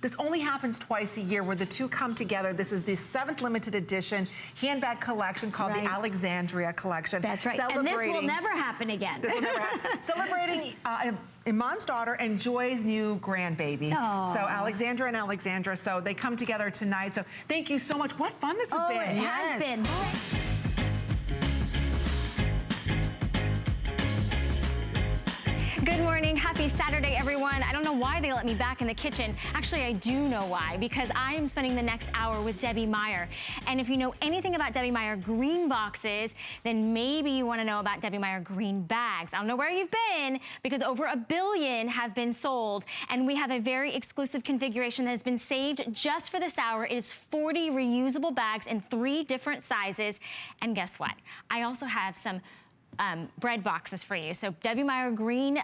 This only happens twice a year where the two come together. This is the 7th limited edition handbag collection called the Alexandria Collection. That's right. And this will never happen again. This will never happen. Celebrating Iman's daughter and Joy's new grandbaby. So Alexandra and Alexandra. So they come together tonight. So thank you so much. What fun this has been. It has been. Good morning, happy Saturday, everyone. I don't know why they let me back in the kitchen. Actually, I do know why, because I am spending the next hour with Debbie Meyer. And if you know anything about Debbie Meyer Greenboxes, then maybe you want to know about Debbie Meyer Greenbags. I don't know where you've been, because over 1 billion have been sold, and we have a very exclusive configuration that has been saved just for this hour. It is 40 reusable bags in 3 different sizes. And guess what? I also have some bread boxes for you. So Debbie Meyer Green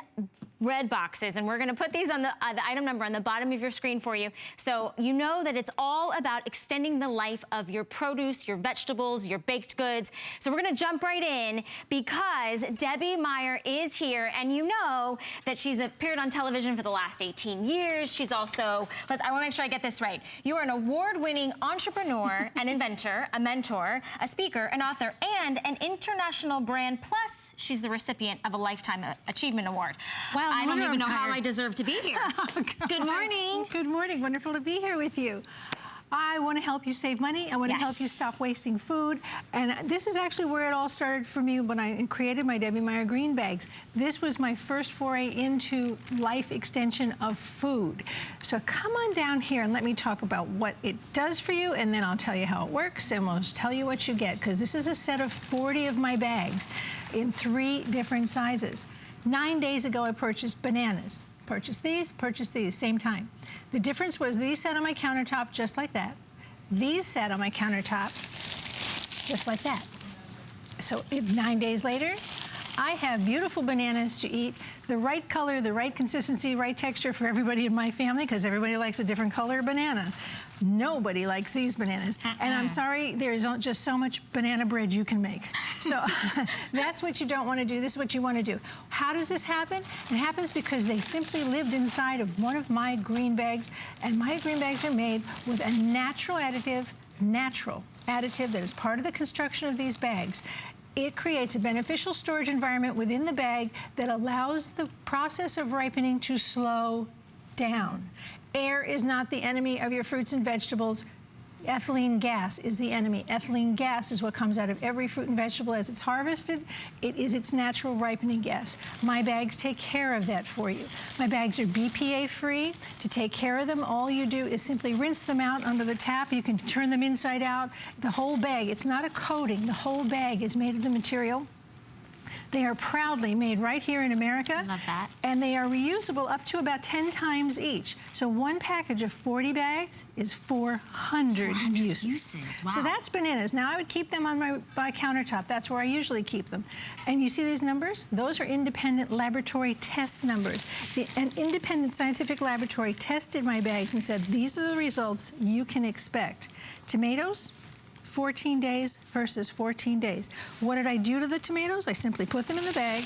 bread boxes, and we're gonna put these on the item number on the bottom of your screen for you. So you know that it's all about extending the life of your produce, your vegetables, your baked goods. So we're gonna jump right in because Debbie Meyer is here, and you know that she's appeared on television for the last 18 years. She's also, I wanna make sure I get this right. You are an award-winning entrepreneur, an inventor, a mentor, a speaker, an author, and an international brand, plus she's the recipient of a Lifetime Achievement Award. Wow. I don't even know how I deserve to be here. Good morning. Good morning. Wonderful to be here with you. I want to help you save money. I want to help you stop wasting food. And this is actually where it all started for me when I created my Debbie Meyer Green Bags. This was my first foray into life extension of food. So come on down here and let me talk about what it does for you, and then I'll tell you how it works, and we'll tell you what you get, because this is a set of 40 of my bags in 3 different sizes. 9 days ago, I purchased bananas. Purchase these, same time. The difference was these sat on my countertop just like that. These sat on my countertop just like that. So 9 days later, I have beautiful bananas to eat, the right color, the right consistency, right texture for everybody in my family, because everybody likes a different color banana. Nobody likes these bananas. And I'm sorry, there's just so much banana bread you can make. So that's what you don't want to do. This is what you want to do. How does this happen? It happens because they simply lived inside of one of my green bags, and my green bags are made with a natural additive that is part of the construction of these bags. It creates a beneficial storage environment within the bag that allows the process of ripening to slow down. Air is not the enemy of your fruits and vegetables. Ethylene gas is the enemy. Ethylene gas is what comes out of every fruit and vegetable as it's harvested. It is its natural ripening gas. My bags take care of that for you. My bags are BPA free. To take care of them, all you do is simply rinse them out under the tap. You can turn them inside out. The whole bag, it's not a coating. The whole bag is made of the material. They are proudly made right here in America. I love that. And they are reusable up to about 10 times each. So one package of 40 bags is 400 uses. Wow. So that's bananas. Now I would keep them on my countertop. That's where I usually keep them. And you see these numbers? Those are independent laboratory test numbers. An independent scientific laboratory tested my bags and said, these are the results you can expect. Tomatoes, 14 days versus 14 days. What did I do to the tomatoes? I simply put them in the bag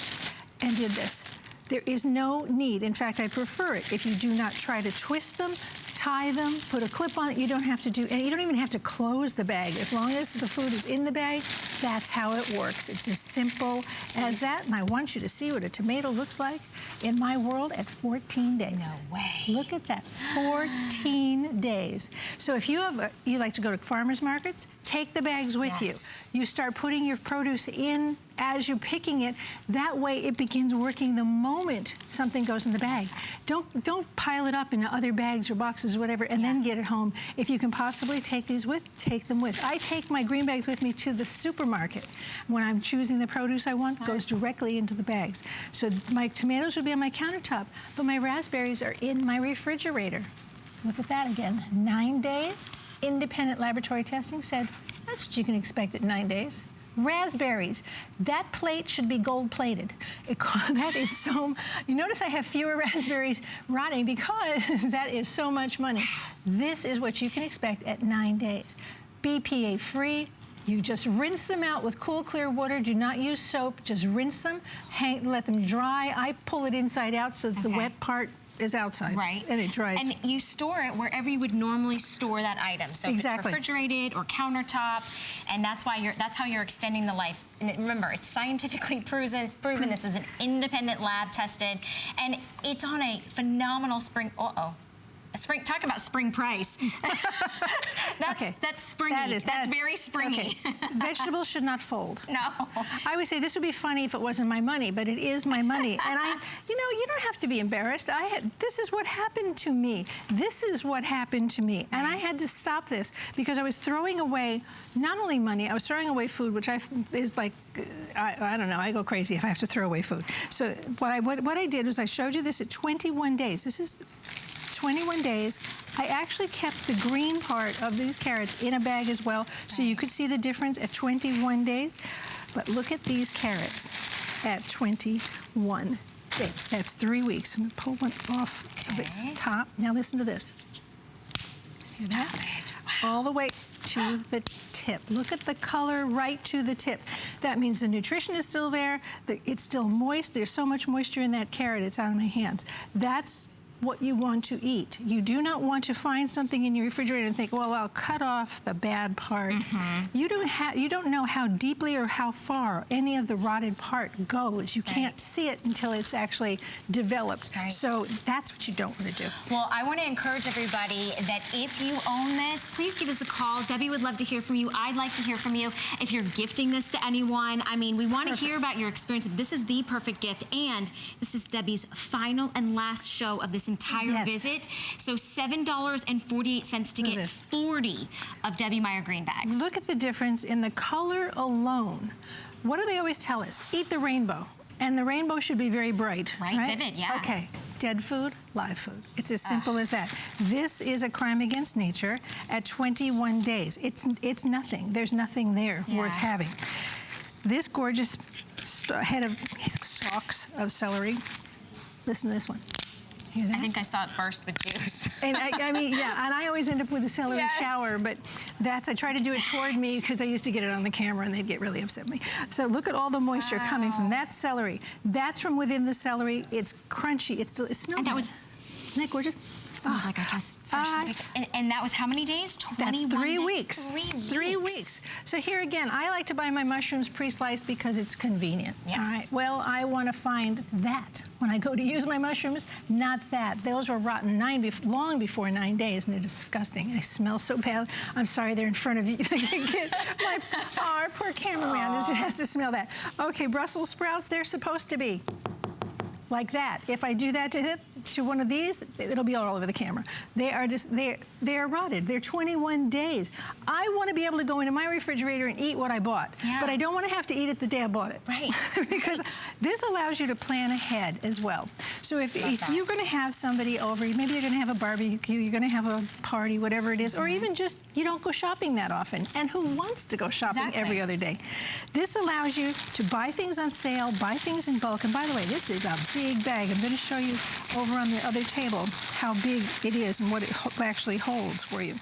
and did this. There is no need. In fact, I prefer it if you do not try to twist them, tie them, put a clip on it. You don't have to do, and you don't even have to close the bag. As long as the food is in the bag, that's how it works. It's as simple as that, and I want you to see what a tomato looks like in my world at 14 days. No way. Look at that, 14 days. So if you like to go to farmers markets, take the bags with you. You start putting your produce in as you're picking it. That way it begins working the moment something goes in the bag. Don't pile it up in other bags or boxes or whatever and then get it home. If you can possibly take these with, take them with. I take my green bags with me to the supermarket. When I'm choosing the produce I want, it goes directly into the bags. So my tomatoes would be on my countertop, but my raspberries are in my refrigerator. Look at that again, 9 days. Independent laboratory testing said, that's what you can expect at 9 days. Raspberries, that plate should be gold plated. That is so, you notice I have fewer raspberries rotting because that is so much money. This is what you can expect at 9 days. BPA free, you just rinse them out with cool, clear water. Do not use soap, just rinse them, let them dry. I pull it inside out so that the wet part is outside. Right. And it dries. And you store it wherever you would normally store that item. So if it's refrigerated or countertop, and that's how you're extending the life. And remember, it's scientifically proven. This is an independent lab tested, and it's on a phenomenal spring. Talk about spring price. That's springy. That's very springy. Okay. Vegetables should not fold. No. I would say this would be funny if it wasn't my money, but it is my money. And you don't have to be embarrassed. This is what happened to me. This is what happened to me. And I had to stop this because I was throwing away not only money, I was throwing away food, which is like, I don't know, I go crazy if I have to throw away food. So what I did was I showed you this at 21 days. This is 21 days. I actually kept the green part of these carrots in a bag as well, so you could see the difference at 21 days. But look at these carrots at 21 days. That's 3 weeks. I'm gonna pull one off of its top. Now listen to this. See that? Wow. All the way to the tip. Look at the color right to the tip. That means the nutrition is still there. It's still moist. There's so much moisture in that carrot, it's out of my hands. That's what you want to eat. You do not want to find something in your refrigerator and think, well, I'll cut off the bad part. You don't know how deeply or how far any of the rotted part goes. You can't see it until it's actually developed. So that's what you don't want to do. Well, I want to encourage everybody that if you own this, please give us a call. Debbie would love to hear from you. I'd like to hear from you. If you're gifting this to anyone, I mean, we want to hear about your experience. This is the perfect gift, and this is Debbie's final and last show of this entire visit. So $7.48 to get 40 of Debbie Meyer green bags. Look at the difference in the color alone. What do they always tell us? Eat the rainbow. And the rainbow should be very bright. Right? Vivid, yeah. Okay. Dead food, live food. It's as simple as that. This is a crime against nature at 21 days. It's nothing. There's nothing there worth having. This gorgeous head of stalks of celery. Listen to this one. Hear that? I think I saw it burst with juice. And I mean, and I always end up with a celery shower, but I try to do it toward me because I used to get it on the camera and they'd get really upset with me. So look at all the moisture coming from that celery. That's from within the celery. It's crunchy. It smells good. Isn't that gorgeous? Smells like I just and that was how many days? 21 That's 3 weeks. 3 weeks. So here again, I like to buy my mushrooms pre-sliced because it's convenient. Yes. All right. Well, I want to find that when I go to use my mushrooms, not that. Those were rotten long before 9 days, and they're disgusting. They smell so bad. I'm sorry, they're in front of you. Our poor cameraman just has to smell that. Okay, Brussels sprouts, they're supposed to be like that. If I do that to one of these, it'll be all over the camera. They are rotted. They're 21 days. I want to be able to go into my refrigerator and eat what I bought, but I don't want to have to eat it the day I bought it. Right. Because this allows you to plan ahead as well. So if you're going to have somebody over, maybe you're going to have a barbecue, you're going to have a party, whatever it is, or even just you don't go shopping that often. And who wants to go shopping every other day? This allows you to buy things on sale, buy things in bulk. And by the way, this is a big bag. I'm going to show you over on the other table how big it is and what it actually holds for you.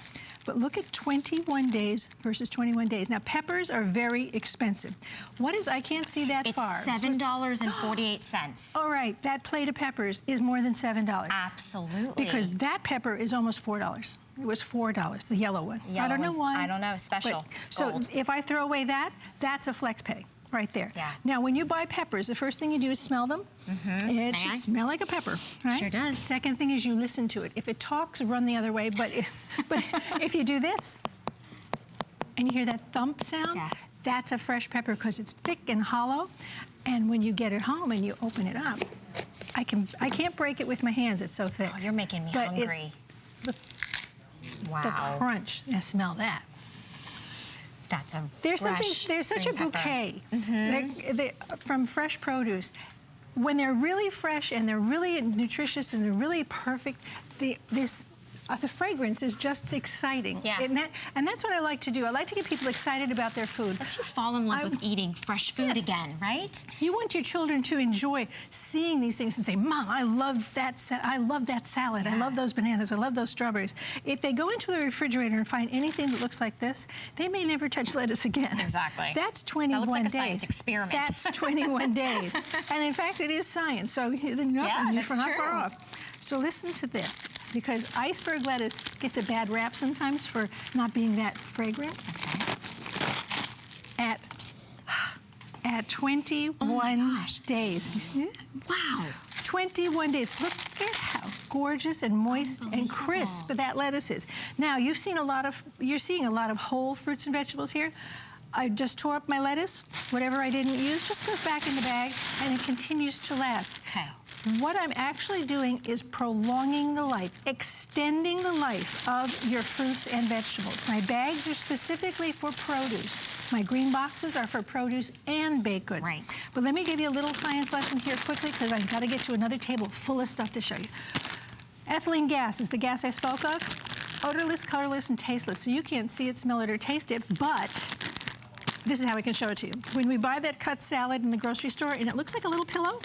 But look at 21 days versus 21 days. Now, peppers are very expensive. What is, I can't see that far. It's $7.48. All right, that plate of peppers is more than $7. Absolutely. Because that pepper is almost $4. It was $4, the yellow one. I don't know why. I don't know, special. So if I throw away that, that's a flex pay. Right there. Now, when you buy peppers, the first thing you do is smell them. It should smell like a pepper, right? Sure does. Second thing is you listen to it. If it talks, run the other way. But if you do this, and you hear that thump sound, that's a fresh pepper because it's thick and hollow. And when you get it home and you open it up, I can't break it with my hands. It's so thick. Oh, you're making me hungry. The crunch. Now smell that. That's a there's such a bouquet from fresh produce. When they're really fresh and they're really nutritious and they're really perfect, the fragrance is just exciting. And that's what I like to do. I like to get people excited about their food. Lets you fall in love with eating fresh food again, right? You want your children to enjoy seeing these things and say, Mom, I love that salad. I love those bananas. I love those strawberries. If they go into the refrigerator and find anything that looks like this, they may never touch lettuce again. Exactly. That's 21 looks like days. a science experiment. That's 21 days. And in fact, it is science. So you're not far off. So listen to this, because iceberg lettuce gets a bad rap sometimes for not being that fragrant. Okay. At 21 days. Wow. 21 days. Look at how gorgeous and moist and crisp that lettuce is. Now, you're seeing a lot of whole fruits and vegetables here. I just tore up my lettuce. Whatever I didn't use just goes back in the bag, and it continues to last. Okay. What I'm actually doing is prolonging the life, extending the life of your fruits and vegetables. My bags are specifically for produce. My green boxes are for produce and baked goods. Right. But let me give you a little science lesson here quickly, because I've got to get to another table full of stuff to show you. Ethylene gas is the gas I spoke of. Odorless, colorless, and tasteless. So you can't see it, smell it, or taste it, but this is how I can show it to you. When we buy that cut salad in the grocery store and it looks like a little pillow,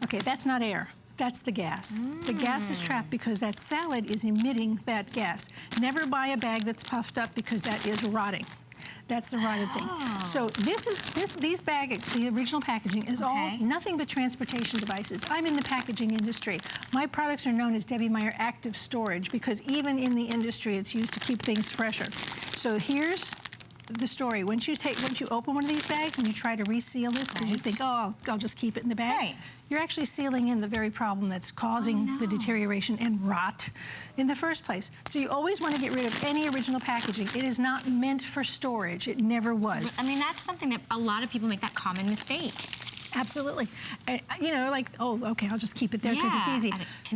okay, that's not air. That's the gas. The gas is trapped because that salad is emitting that gas. Never buy a bag that's puffed up, because that is rotting. That's the rotted things. So the original packaging is all nothing but transportation devices. I'm in the packaging industry. My products are known as Debbie Meyer Active Storage, because even in the industry, it's used to keep things fresher. So here's the story. Once you open one of these bags and you try to reseal this, because you think, oh, I'll just keep it in the bag, you're actually sealing in the very problem that's causing the deterioration and rot in the first place. So you always want to get rid of any original packaging. It is not meant for storage. It never was. So, I mean, that's something that a lot of people make that common mistake. Absolutely. You know, like, oh, okay, I'll just keep it there because it's easy.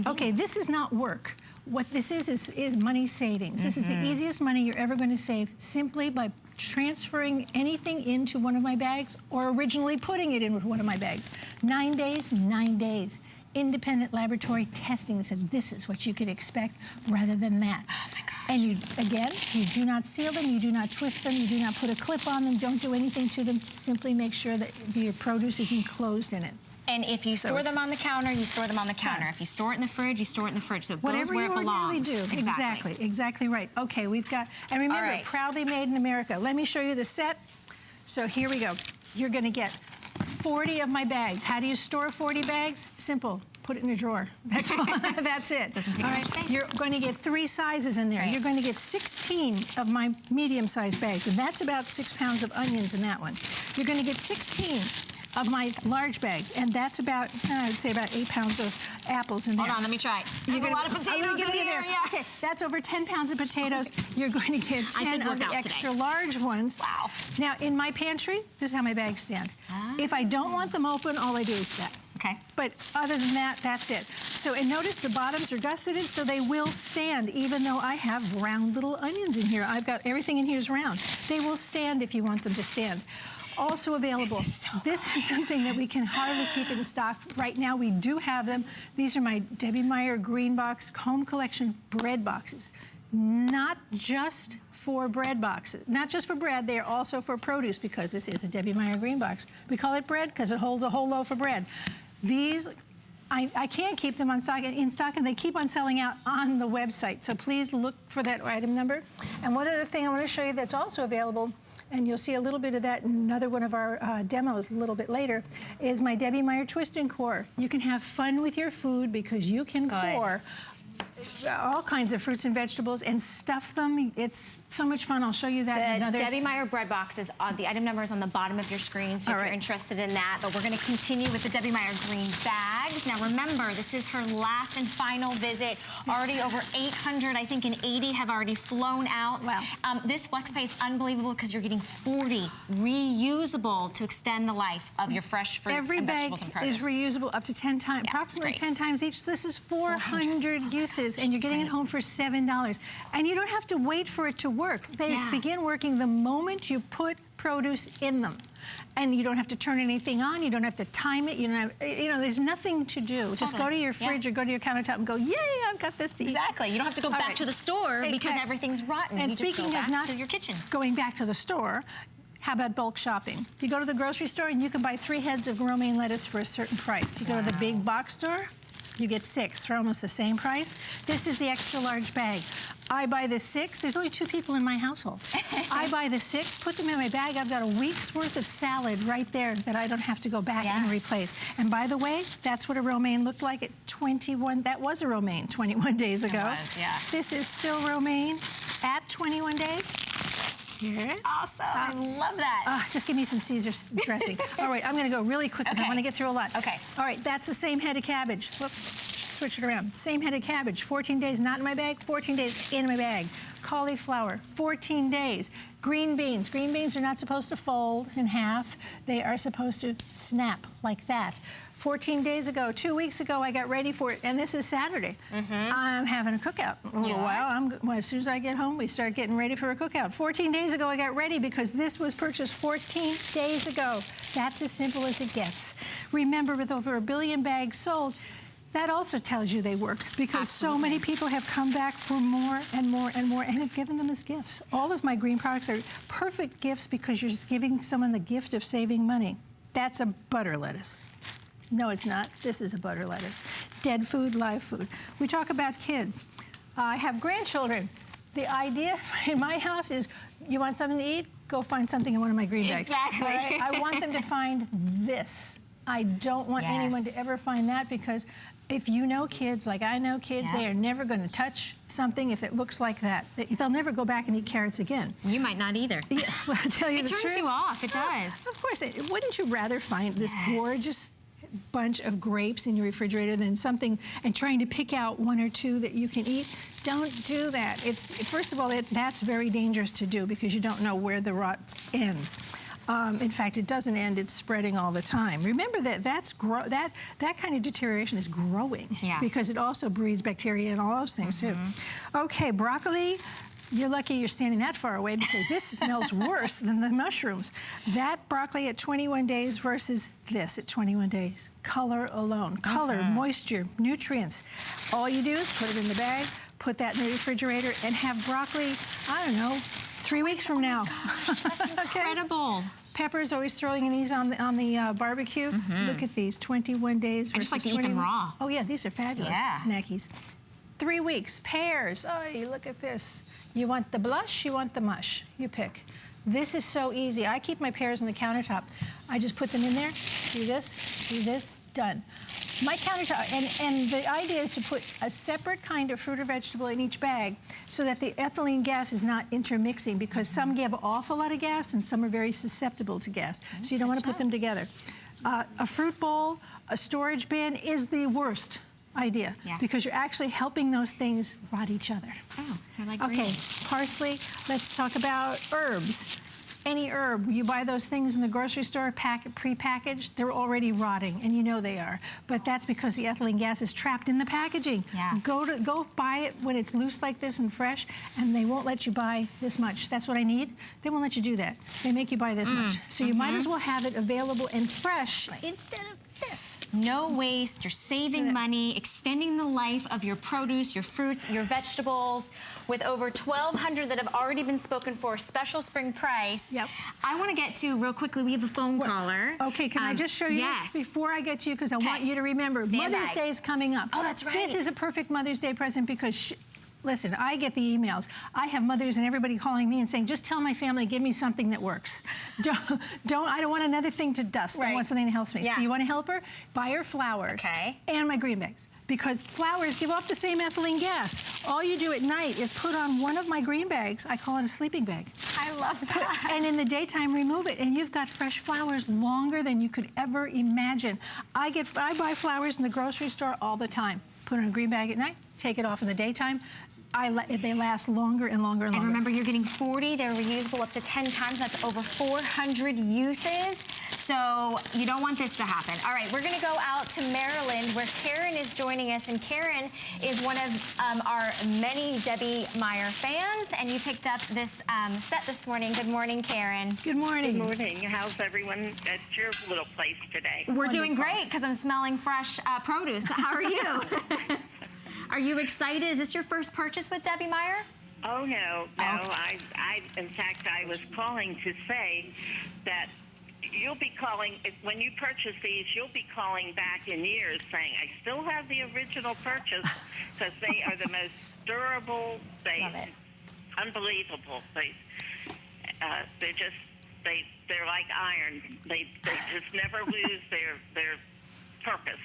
Okay, this is not work. What this is money savings. This is the easiest money you're ever going to save, simply by transferring anything into one of my bags, or originally putting it in with one of my bags. 9 days, 9 days. Independent laboratory testing said this is what you could expect, rather than that. Oh my gosh. And you do not seal them, you do not twist them, you do not put a clip on them, don't do anything to them. Simply make sure that your produce is enclosed in it. And if you store them on the counter, you store them on the counter. If you store it in the fridge, you store it in the fridge. So it goes where it belongs. Whatever you do. Exactly right. Okay, we've got, and remember, proudly made in America. Let me show you the set. So here we go. You're gonna get 40 of my bags. How do you store 40 bags? Simple. Put it in a drawer. That's all. That's it. Doesn't take much space. You're going to get 3 sizes in there. You're going to get 16 of my medium-sized bags, and that's about 6 pounds of onions in that one. You're going to get 16 of my large bags, and that's about, I would say, about 8 pounds of apples in there. Hold on, let me try. There's a lot of potatoes in here. Yeah. Okay, that's over 10 pounds of potatoes. You're going to get 10 of the extra large ones. Wow. Now, in my pantry, this is how my bags stand. If I don't want them open, all I do is that. Okay. But other than that, that's it. So, and notice the bottoms are gusseted, so they will stand, even though I have round little onions in here. I've got everything in here is round. They will stand if you want them to stand. Also available. This is something that we can hardly keep in stock. Right now, we do have them. These are my Debbie Meyer Greenbox Home Collection bread boxes. Not just for bread boxes, not just for bread, they are also for produce, because this is a Debbie Meyer Green Box. We call it bread because it holds a whole loaf of bread. These, I can't keep them in stock, and they keep on selling out on the website. So please look for that item number. And one other thing I want to show you that's also available, and you'll see a little bit of that in another one of our demos a little bit later, is my Debbie Meyer Twiston Core. You can have fun with your food because you can core all kinds of fruits and vegetables and stuff them. It's so much fun. I'll show you that in another. Debbie Meyer bread boxes, the item number is on the bottom of your screen, so if you're interested in that. But we're going to continue with the Debbie Meyer green bags. Now remember, this is her last and final visit. Already over 800, I think, and 80 have already flown out. Wow. This flex pay is unbelievable because you're getting 40 reusable to extend the life of your fresh fruits and vegetables and produce. Every bag is reusable up to 10 times, approximately 10 times each. This is 400 uses, and you're getting it home for $7. And you don't have to wait for it to work. They begin working the moment you put produce in them. And you don't have to turn anything on. You don't have to time it. You don't have, there's nothing to do. Just go to your fridge or go to your countertop and go, yay, I've got this to eat. Exactly. You don't have to go back to the store because everything's rotten. And you speaking just go of back to your kitchen. Going back to the store, how about bulk shopping? You go to the grocery store and you can buy 3 heads of romaine lettuce for a certain price. You go to the big box store, You get 6 for almost the same price. This is the extra large bag. I buy the 6. There's only 2 people in my household. I buy the 6, put them in my bag. I've got a week's worth of salad right there that I don't have to go back and replace. And by the way, that's what a romaine looked like at 21. That was a romaine 21 days ago. It was, yeah. This is still romaine at 21 days. Here. Awesome. I love that. Just give me some Caesar dressing. All right, I'm going to go really quick because I want to get through a lot. Okay. All right, that's the same head of cabbage. Whoops, switch it around. Same head of cabbage. 14 days not in my bag, 14 days in my bag. Cauliflower, 14 days. Green beans. Green beans are not supposed to fold in half. They are supposed to snap like that. 14 days ago, 2 weeks ago, I got ready for it, and this is Saturday. I'm having a cookout in a little while. As soon as I get home, we start getting ready for a cookout. 14 days ago, I got ready because this was purchased 14 days ago. That's as simple as it gets. Remember, with over 1 billion bags sold, that also tells you they work because so many people have come back for more and more and more and have given them as gifts. All of my green products are perfect gifts because you're just giving someone the gift of saving money. That's a butter lettuce. No, it's not. This is a butter lettuce. Dead food, live food. We talk about kids. I have grandchildren. The idea in my house is, you want something to eat? Go find something in one of my green bags. Exactly. Right? I want them to find this. I don't want anyone to ever find that because if you know kids, like I know kids, they are never going to touch something if it looks like that. They'll never go back and eat carrots again. You might not either. Yeah, well, I'll tell you the truth. It turns you off. It does. Of course. Wouldn't you rather find this gorgeous bunch of grapes in your refrigerator than something and trying to pick out 1 or 2 that you can eat? Don't do that. First of all, that's very dangerous to do because you don't know where the rot ends. In fact, it doesn't end, it's spreading all the time. Remember that that kind of deterioration is growing because it also breeds bacteria and all those things too. Okay, broccoli. You're lucky you're standing that far away because this smells worse than the mushrooms. That broccoli at 21 days versus this at 21 days. Color alone. Color, moisture, nutrients. All you do is put it in the bag, put that in the refrigerator, and have broccoli, I don't know, 3 weeks from now. Gosh, that's incredible. Pepper's always throwing these on the barbecue. Look at these, 21 days versus 21 I just like to eat them raw. Oh yeah, these are fabulous snackies. 3 weeks, pears. Oh, look at this. You want the blush, you want the mush. You pick. This is so easy. I keep my pears on the countertop. I just put them in there, do this, done. My countertop, and the idea is to put a separate kind of fruit or vegetable in each bag so that the ethylene gas is not intermixing because some give off a lot of gas and some are very susceptible to gas. So you don't want to put them together. A fruit bowl, a storage bin is the worst idea because you're actually helping those things rot each other. Oh, they're like okay, parsley. Let's talk about herbs. Any herb, you buy those things in the grocery store, pre-packaged, they're already rotting, and you know they are. But that's because the ethylene gas is trapped in the packaging. Go buy it when it's loose like this and fresh, and they won't let you buy this much. That's what I need. They won't let you do that. They make you buy this much. So you might as well have it available and fresh instead of this. No waste, you're saving money, extending the life of your produce, your fruits, your vegetables. With over 1,200 that have already been spoken for, special spring price. I want to get to, real quickly, we have a phone caller. Okay, can I just show you this before I get to you, because I want you to remember, Mother's Day is coming up. Oh, that's right. This is a perfect Mother's Day present because listen, I get the emails. I have mothers and everybody calling me and saying, just tell my family, give me something that works. I don't want another thing to dust. I want something that helps me. So you want to help her? Buy her flowers and my green bags. Because flowers give off the same ethylene gas. All you do at night is put on one of my green bags. I call it a sleeping bag. I love that. And in the daytime, remove it. And you've got fresh flowers longer than you could ever imagine. I buy flowers in the grocery store all the time. Put it in a green bag at night, take it off in the daytime. They last longer and longer and longer. And remember, you're getting 40. They're reusable up to 10 times. That's over 400 uses. So you don't want this to happen. All right, we're going to go out to Maryland where Karen is joining us. And Karen is one of our many Debbie Meyer fans. And you picked up this set this morning. Good morning, Karen. Good morning. Good morning. How's everyone at your little place today? We're doing great because I'm smelling fresh produce. How are you? Are you excited? Is this your first purchase with Debbie Meyer? Oh, no. I in fact, I was calling to say that you'll be calling, when you purchase these, you'll be calling back in years saying, I still have the original purchase, because they are the most durable, unbelievable. They're like iron. They just never lose their purpose.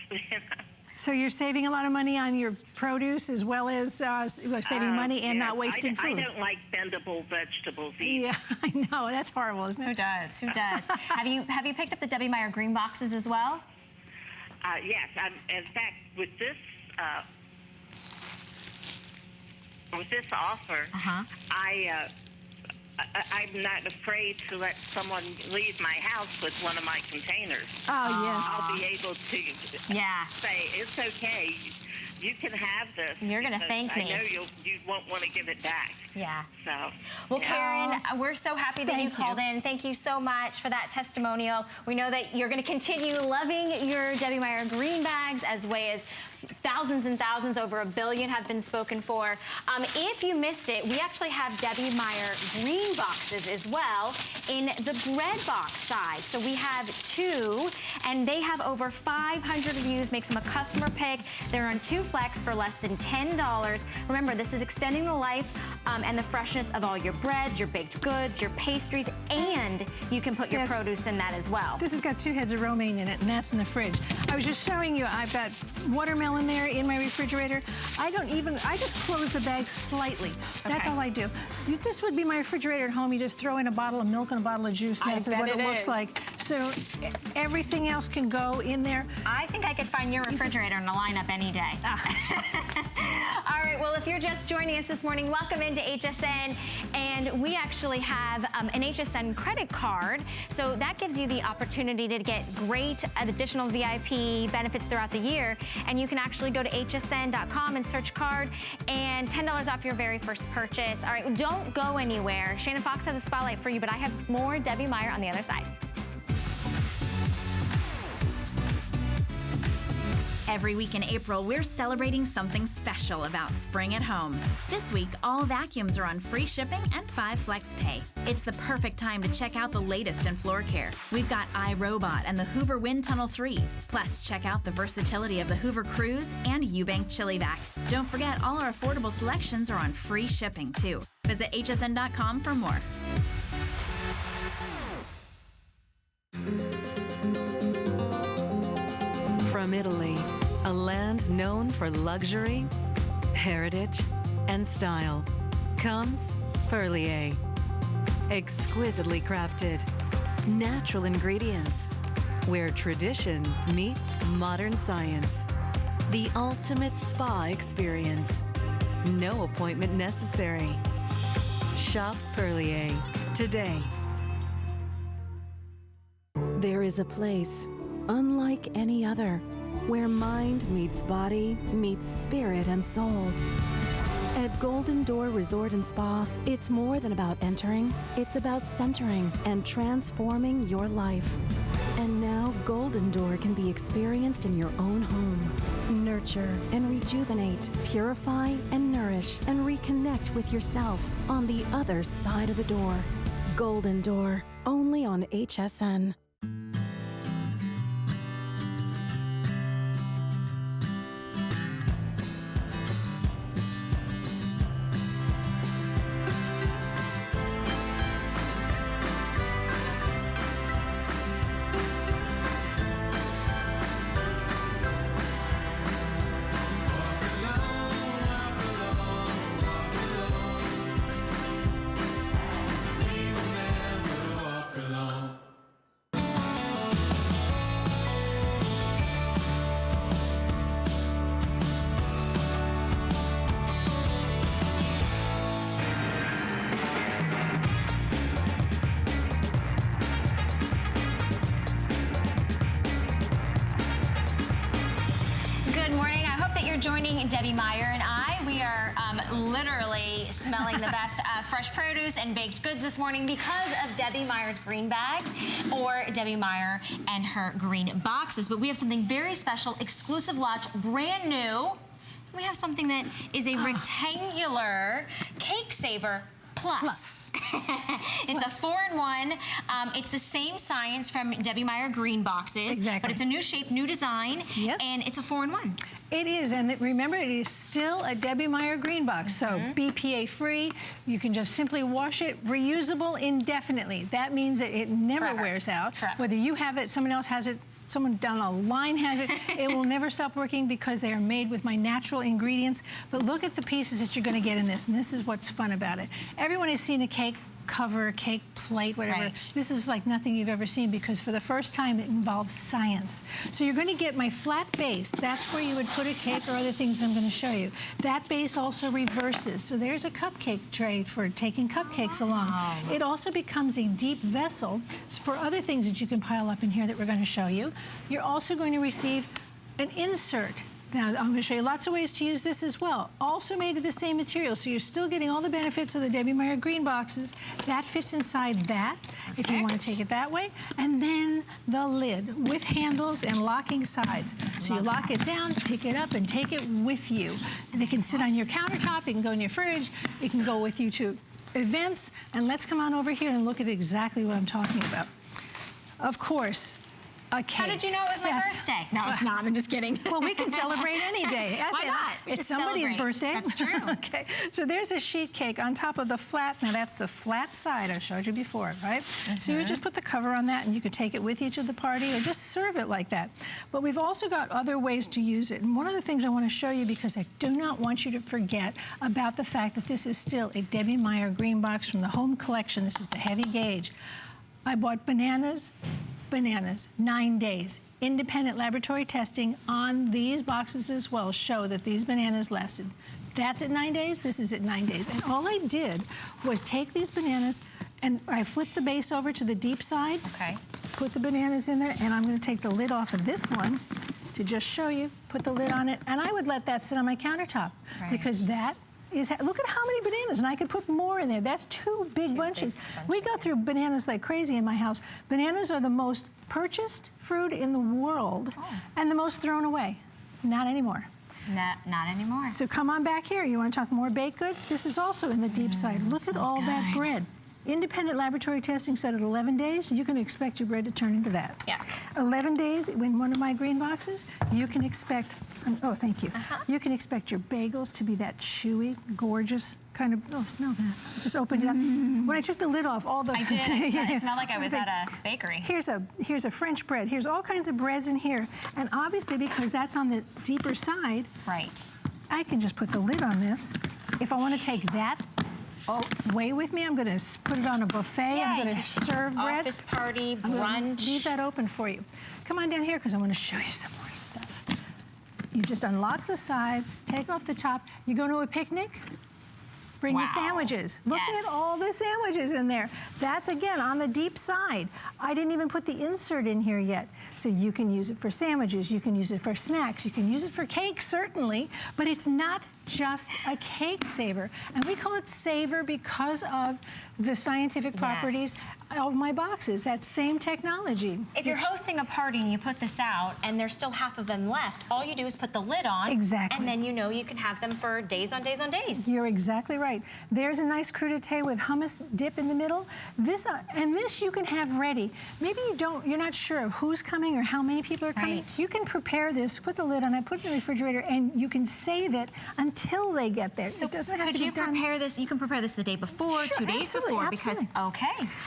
So you're saving a lot of money on your produce as well as saving money and not wasting food. I don't like bendable vegetables either. Yeah, I know. That's horrible, isn't it? Who does? Who does? Have you picked up the Debbie Meyer Greenboxes as well? Yes. In fact, with this offer, I'm not afraid to let someone leave my house with one of my containers. Oh, yes. I'll be able to say, it's okay. You can have this. You're going to thank me. I know you won't want to give it back. Yeah. So. Well, Karen, we're so happy that you called in. Thank you so much for that testimonial. We know that you're going to continue loving your Debbie Meyer Greenbags as way as thousands and thousands, over 1 billion have been spoken for. If you missed it, we actually have Debbie Meyer Greenboxes as well in the bread box size. So we have 2, and they have over 500 reviews, makes them a customer pick. They're on 2 flex for less than $10. Remember, this is extending the life and the freshness of all your breads, your baked goods, your pastries, and you can put your produce in that as well. This has got 2 heads of romaine in it, and that's in the fridge. I was just showing you, I've got watermelon there in my refrigerator. I just close the bag slightly. That's all I do. This would be my refrigerator at home. You just throw in a bottle of milk and a bottle of juice. That's what it looks like. So everything else can go in there. I think I could find your refrigerator in a lineup any day. All right, well, if you're just joining us this morning, welcome into HSN. And we actually have an Hsn Credit Card. So that gives you the opportunity to get great additional VIP benefits throughout the year. And you can actually go to hsn.com and search card and $10 off your very first purchase. All right, don't go anywhere. Shannon Fox has a spotlight for you, but I have more Debbie Meyer on the other side. Every week in April, we're celebrating something special about spring at home. This week, all vacuums are on free shipping and 5 flex pay. It's the perfect time to check out the latest in floor care. We've got iRobot and the Hoover Wind Tunnel 3. Plus, check out the versatility of the Hoover Cruise and Eubank Chili Vac. Don't forget, all our affordable selections are on free shipping, too. Visit hsn.com for more. From Italy, a land known for luxury, heritage, and style, comes Perlier. Exquisitely crafted, natural ingredients, where tradition meets modern science. The ultimate spa experience. No appointment necessary. Shop Perlier today. There is a place unlike any other, where mind meets body, meets spirit and soul. At Golden Door Resort and Spa, it's more than about entering, it's about centering and transforming your life. And now Golden Door can be experienced in your own home. Nurture and rejuvenate, purify and nourish, and reconnect with yourself on the other side of the door. Golden Door, only on HSN. Joining Debbie Meyer and I, we are literally smelling the best fresh produce and baked goods this morning because of Debbie Meyer's green bags, or Debbie Meyer and her green boxes. But we have something very special, exclusive launch, brand new. We have something that is a rectangular cake saver Plus. It's a 4-in-1. It's the same science from Debbie Meyer Greenboxes. Exactly. But it's a new shape, new design. Yes. And it's a 4-in-1. It is, and remember, it is still a Debbie Meyer green box, so BPA free. You can just simply wash it, reusable indefinitely. That means that it never Forever. wears out. Forever. Whether you have it, someone else has it, someone down the line has it, it will never stop working because they are made with my natural ingredients. But look at the pieces that you're going to get in this, and this is what's fun about it. Everyone has seen a cake cover, cake plate, whatever. Right. This is like nothing you've ever seen because for the first time it involves science. So you're going to get my flat base. That's where you would put a cake or other things I'm going to show you. That base also reverses. So there's a cupcake tray for taking cupcakes along. It also becomes a deep vessel for other things that you can pile up in here that we're going to show you. You're also going to receive an insert. Now, I'm going to show you lots of ways to use this as well. Also made of the same material, so you're still getting all the benefits of the Debbie Meyer green boxes. That fits inside that, if you want to take it that way. And then the lid with handles and locking sides. So you lock it down, pick it up, and take it with you. And it can sit on your countertop, it can go in your fridge, it can go with you to events. And let's come on over here and look at exactly what I'm talking about. Of course, a cake. How did you know it was my birthday? No, it's not. I'm just kidding. Well, we can celebrate any day. Why not? It's Just somebody's celebrate. birthday. That's true. Okay, so there's a sheet cake on top of the flat. Now, that's the flat side I showed you before, right? So you would just put the cover on that, and you could take it with you to the party or just serve it like that. But we've also got other ways to use it. And one of the things I want to show you, because I do not want you to forget about the fact that this is still a Debbie Meyer green box from the home collection. This is the heavy gauge. I bought bananas, 9 days. Independent laboratory testing on these boxes as well show that these bananas lasted. That's at 9 days, this is at 9 days. And all I did was take these bananas and I flipped the base over to the deep side, put the bananas in there, and I'm gonna take the lid off of this one to just show you, put the lid on it, and I would let that sit on my countertop because that is, look at how many bananas, and I could put more in there. That's two big bunches. We go through bananas like crazy in my house. Bananas are the most purchased fruit in the world and the most thrown away. Not anymore. Not anymore. So come on back here. You want to talk more baked goods? This is also in the deep side. Look at all that bread. Independent laboratory testing said at 11 days, you can expect your bread to turn into that. Yeah. 11 days in one of my green boxes, you can expect, oh, thank you. You can expect your bagels to be that chewy, gorgeous kind of, oh, smell that. Just opened it up. When I took the lid off, all the... I did. It smelled like I was at a bakery. Here's a French bread. Here's all kinds of breads in here. And obviously, because that's on the deeper side, I can just put the lid on this. If I want to take that away with me, I'm going to put it on a buffet. I'm going to serve bread. Office party, brunch. Leave that open for you. Come on down here because I want to show you some more stuff. You just unlock the sides, take off the top. You go to a picnic, bring the sandwiches. Look at all the sandwiches in there. That's, again, on the deep side. I didn't even put the insert in here yet. So you can use it for sandwiches, you can use it for snacks, you can use it for cake, certainly, but it's not just a cake saver. And we call it saver because of the scientific properties of my boxes, that same technology. If you're hosting a party and you put this out and there's still half of them left, all you do is put the lid on. Exactly. And then you know you can have them for days on days on days. You're exactly right. There's a nice crudité with hummus dip in the middle. This and this you can have ready. Maybe you're not sure who's coming or how many people are coming. You can prepare this, put the lid on it, put it in the refrigerator, and you can save it until they get there. So it doesn't have to could be you done. prepare this? You can prepare this the day before, 2 days before, because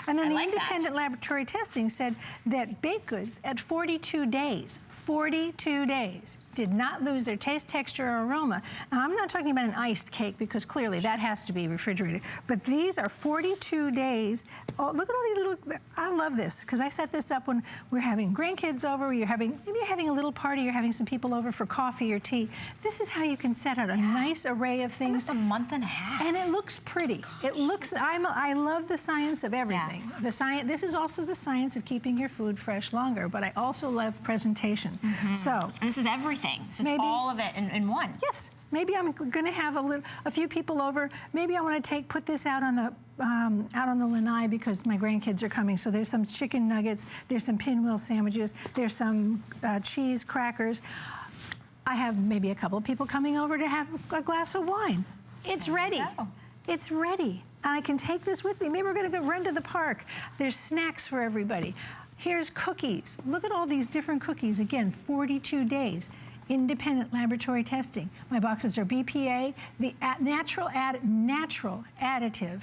And then the independent laboratory testing said that baked goods at 42 days, did not lose their taste, texture, or aroma. Now, I'm not talking about an iced cake because clearly that has to be refrigerated. But these are 42 days. Oh, look at all these little, I love this because I set this up when we're having grandkids over, maybe you're having a little party, you're having some people over for coffee or tea. This is how you can set out a nice array of things. It's almost a month and a half. And it looks pretty. It looks, I love the science of everything. This is also the science of keeping your food fresh longer, but I also love presentation. So. And this is everything. This is all of it in one. Yes. Maybe I'm going to have a few people over. Maybe I want to put this out on the lanai because my grandkids are coming. So there's some chicken nuggets, there's some pinwheel sandwiches, there's some cheese crackers. I have maybe a couple of people coming over to have a glass of wine. It's ready. It's ready. And I can take this with me. Maybe we're gonna go run to the park. There's snacks for everybody. Here's cookies. Look at all these different cookies. Again, 42 days. Independent laboratory testing. My boxes are BPA. The natural additive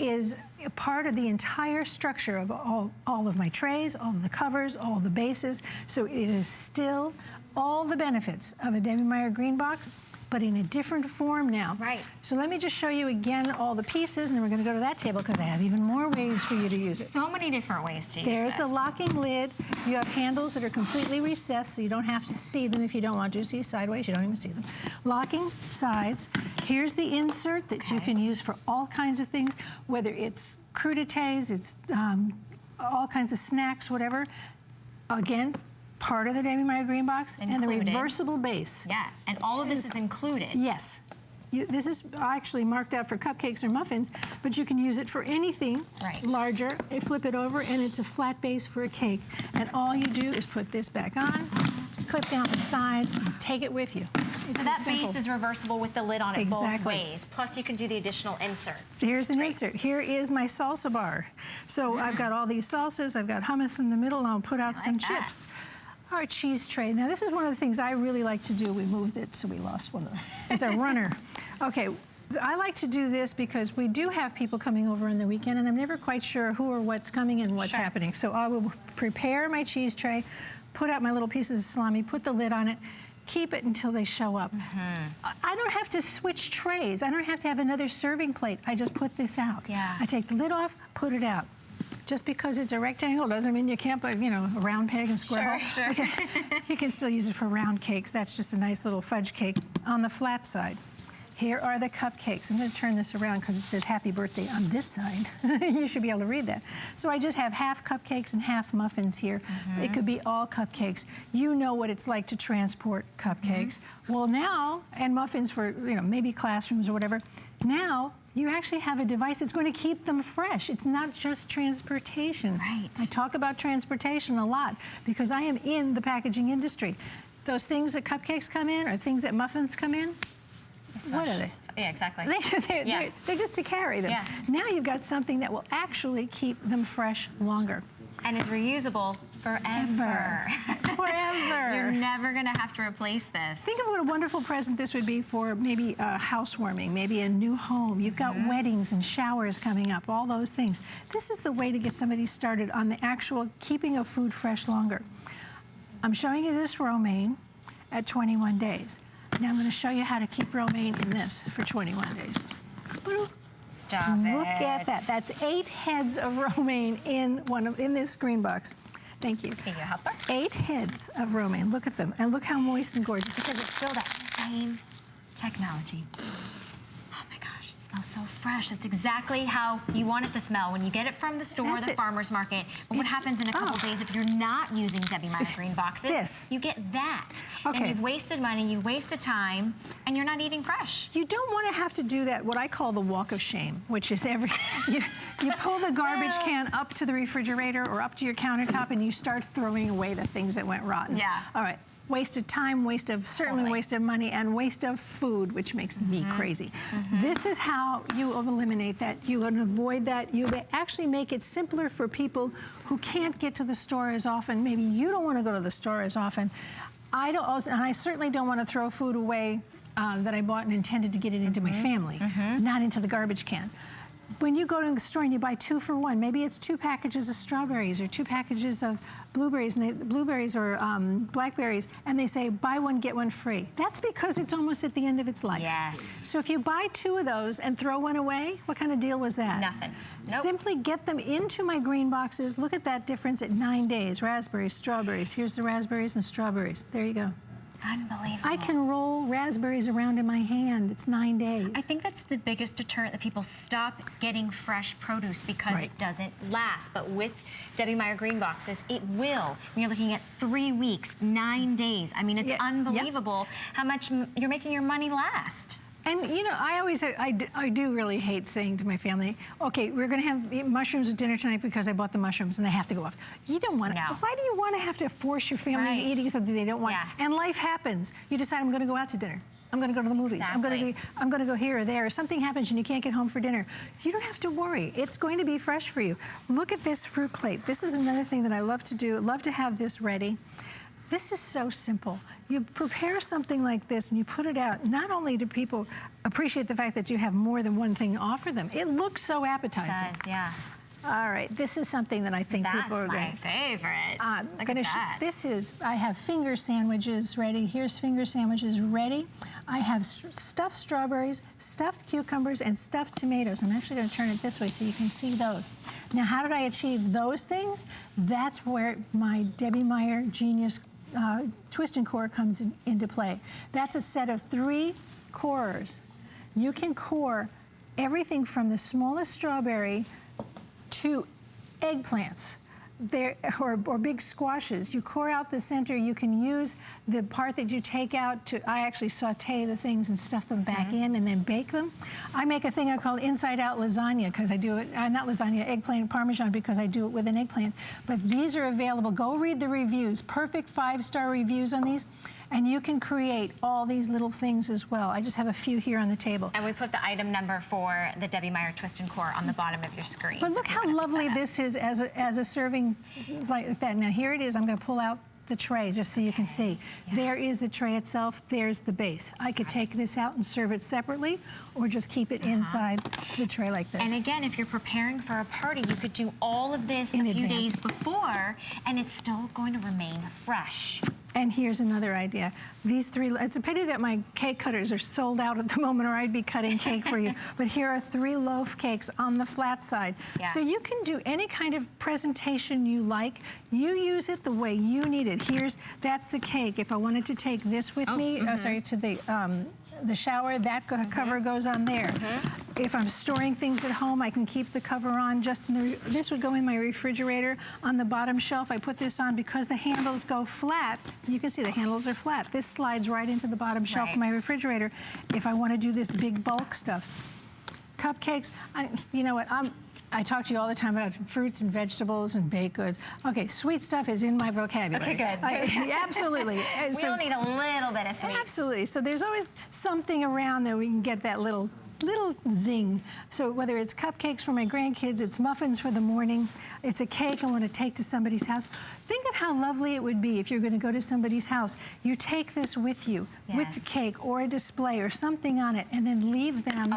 is a part of the entire structure of all of my trays, all of the covers, all of the bases. So it is still all the benefits of a Debbie Meyer green box, but in a different form now. Right. So let me just show you again all the pieces, and then we're gonna go to that table because I have even more ways for you to use it. So many different ways to use There's this. the locking lid. You have handles that are completely recessed, so you don't have to see them if you don't want to. See sideways, you don't even see them. Locking sides. Here's the insert that you can use for all kinds of things, whether it's crudités, it's all kinds of snacks, whatever. Again, part of the Debbie Meyer green box, and the reversible base. Yeah, and all of this is included. Yes. This is actually marked out for cupcakes or muffins, but you can use it for anything larger. Flip it over, and it's a flat base for a cake. And all you do is put this back on, clip down the sides, and take it with you. So that base is reversible with the lid on it both ways. Plus, you can do the additional inserts. Here's an insert. Here is my salsa bar. So I've got all these salsas. I've got hummus in the middle, and I'll put out some chips. Our cheese tray. Now, this is one of the things I really like to do. We moved it, so we lost one of them. It's a runner. Okay, I like to do this because we do have people coming over on the weekend, and I'm never quite sure who or what's coming and what's happening. So I will prepare my cheese tray, put out my little pieces of salami, put the lid on it, keep it until they show up. I don't have to switch trays. I don't have to have another serving plate. I just put this out. I take the lid off, put it out. Just because it's a rectangle doesn't mean you can't put, you know, a round peg and square hole. Okay. You can still use it for round cakes. That's just a nice little fudge cake. On the flat side, here are the cupcakes. I'm going to turn this around because it says happy birthday on this side. You should be able to read that. So I just have half cupcakes and half muffins here. It could be all cupcakes. You know what it's like to transport cupcakes. Well, now, and muffins for, you know, maybe classrooms or whatever. Now, you actually have a device that's going to keep them fresh. It's not just transportation. Right. I talk about transportation a lot because I am in the packaging industry. Those things that cupcakes come in or things that muffins come in, what are they? Yeah, exactly. They're just to carry them. Now you've got something that will actually keep them fresh longer. And is reusable forever. Forever. You're never gonna have to replace this. Think of what a wonderful present this would be for maybe a housewarming, maybe a new home. You've got weddings and showers coming up, all those things. This is the way to get somebody started on the actual keeping of food fresh longer. I'm showing you this romaine at 21 days. Now I'm gonna show you how to keep romaine in this for 21 days. Stop it. Look at that. That's 8 heads of romaine in this green box. Tink you. Can you help her? 8 heads of romaine. Look at them. And look how moist and gorgeous. Because it's still that same technology. Oh my gosh, it smells so fresh. It's exactly how you want it to smell when you get it from the store, the farmer's market. But what happens in a couple days if you're not using Debbie Meyer green boxes? You get that. And you've wasted money, you've wasted time, and you're not eating fresh. You don't want to have to do that, what I call the walk of shame, which is you pull the garbage can up to the refrigerator or up to your countertop and you start throwing away the things that went rotten. All right. Waste of time, waste of, certainly waste of money, and waste of food, which makes me crazy. This is how you eliminate that. You avoid that. You actually make it simpler for people who can't get to the store as often. Maybe you don't want to go to the store as often. I don't, and I certainly don't want to throw food away that I bought and intended to get it into my family, not into the garbage can. When you go to the store and you buy 2 for 1, maybe it's 2 packages of strawberries or 2 packages of blueberries, or blackberries, and they say buy 1, get 1 free. That's because it's almost at the end of its life. So if you buy 2 of those and throw 1 away, what kind of deal was that? Nothing. Simply get them into my green boxes. Look at that difference at 9 days. Raspberries, strawberries. Here's the raspberries and strawberries. There you go. Unbelievable. I can roll raspberries around in my hand. It's 9 days. I think that's the biggest deterrent that people stop getting fresh produce because it doesn't last. But with Debbie Meyer green boxes, it will. When you're looking at 3 weeks, 9 days. I mean, it's unbelievable how much you're making your money last. And you know, I do really hate saying to my family, okay, we're gonna have mushrooms at dinner tonight because I bought the mushrooms and they have to go off. You don't want to, why do you want to have to force your family into eating something they don't want? And life happens. You decide I'm gonna go out to dinner. I'm going to go to the movies. Exactly. I'm going to go here or there. Or something happens and you can't get home for dinner. You don't have to worry. It's going to be fresh for you. Look at this fruit plate. This is another thing that I love to do. Love to have this ready. This is so simple. You prepare something like this and you put it out. Not only do people appreciate the fact that you have more than one thing to offer them, it looks so appetizing. It does, yeah. All right, this is something that I think people are going That's my favorite. Look at that. I have finger sandwiches ready. Here's finger sandwiches ready. I have stuffed strawberries, stuffed cucumbers, and stuffed tomatoes. I'm actually going to turn it this way so you can see those. Now, how did I achieve those things? That's where my Debbie Meyer Genius Twiston core comes into play. That's a set of 3 corers. You can core everything from the smallest strawberry to eggplants or big squashes. You core out the center. You can use the part that you take out to, I actually saute the things and stuff them back in and then bake them. I make a thing I call inside-out lasagna because I do it, not lasagna, eggplant parmesan because I do it with an eggplant. But these are available. Go read the reviews. Perfect 5-star reviews on these. And you can create all these little things as well. I just have a few here on the table. And we put the item number for the Debbie Meyer Twiston core on the bottom of your screen. But look how lovely this is as a serving like that. Now here it is. I'm going to pull out the tray just so you can see. Yeah. There is the tray itself. There's the base. I could take this out and serve it separately or just keep it inside the tray like this. And again, if you're preparing for a party, you could do all of this a few days before and it's still going to remain fresh. And here's another idea. These 3, it's a pity that my cake cutters are sold out at the moment or I'd be cutting cake for you. But here are 3 loaf cakes on the flat side. Yeah. So you can do any kind of presentation you like. You use it the way you need it. That's the cake. If I wanted to take this with me, sorry, to the shower, that cover goes on there. If I'm storing things at home, I can keep the cover on just in this would go in my refrigerator. On the bottom shelf, I put this on because the handles go flat. You can see the handles are flat. This slides right into the bottom shelf of my refrigerator if I want to do this big bulk stuff. Cupcakes, you know what, I talk to you all the time about fruits and vegetables and baked goods. Okay, sweet stuff is in my vocabulary. Okay, good. Absolutely. We all need a little bit of sweets. Absolutely. So there's always something around that we can get that little zing. So whether it's cupcakes for my grandkids, it's muffins for the morning, it's a cake I want to take to somebody's house. Think of how lovely it would be if you're going to go to somebody's house. You take this with you, with the cake or a display or something on it, and then leave them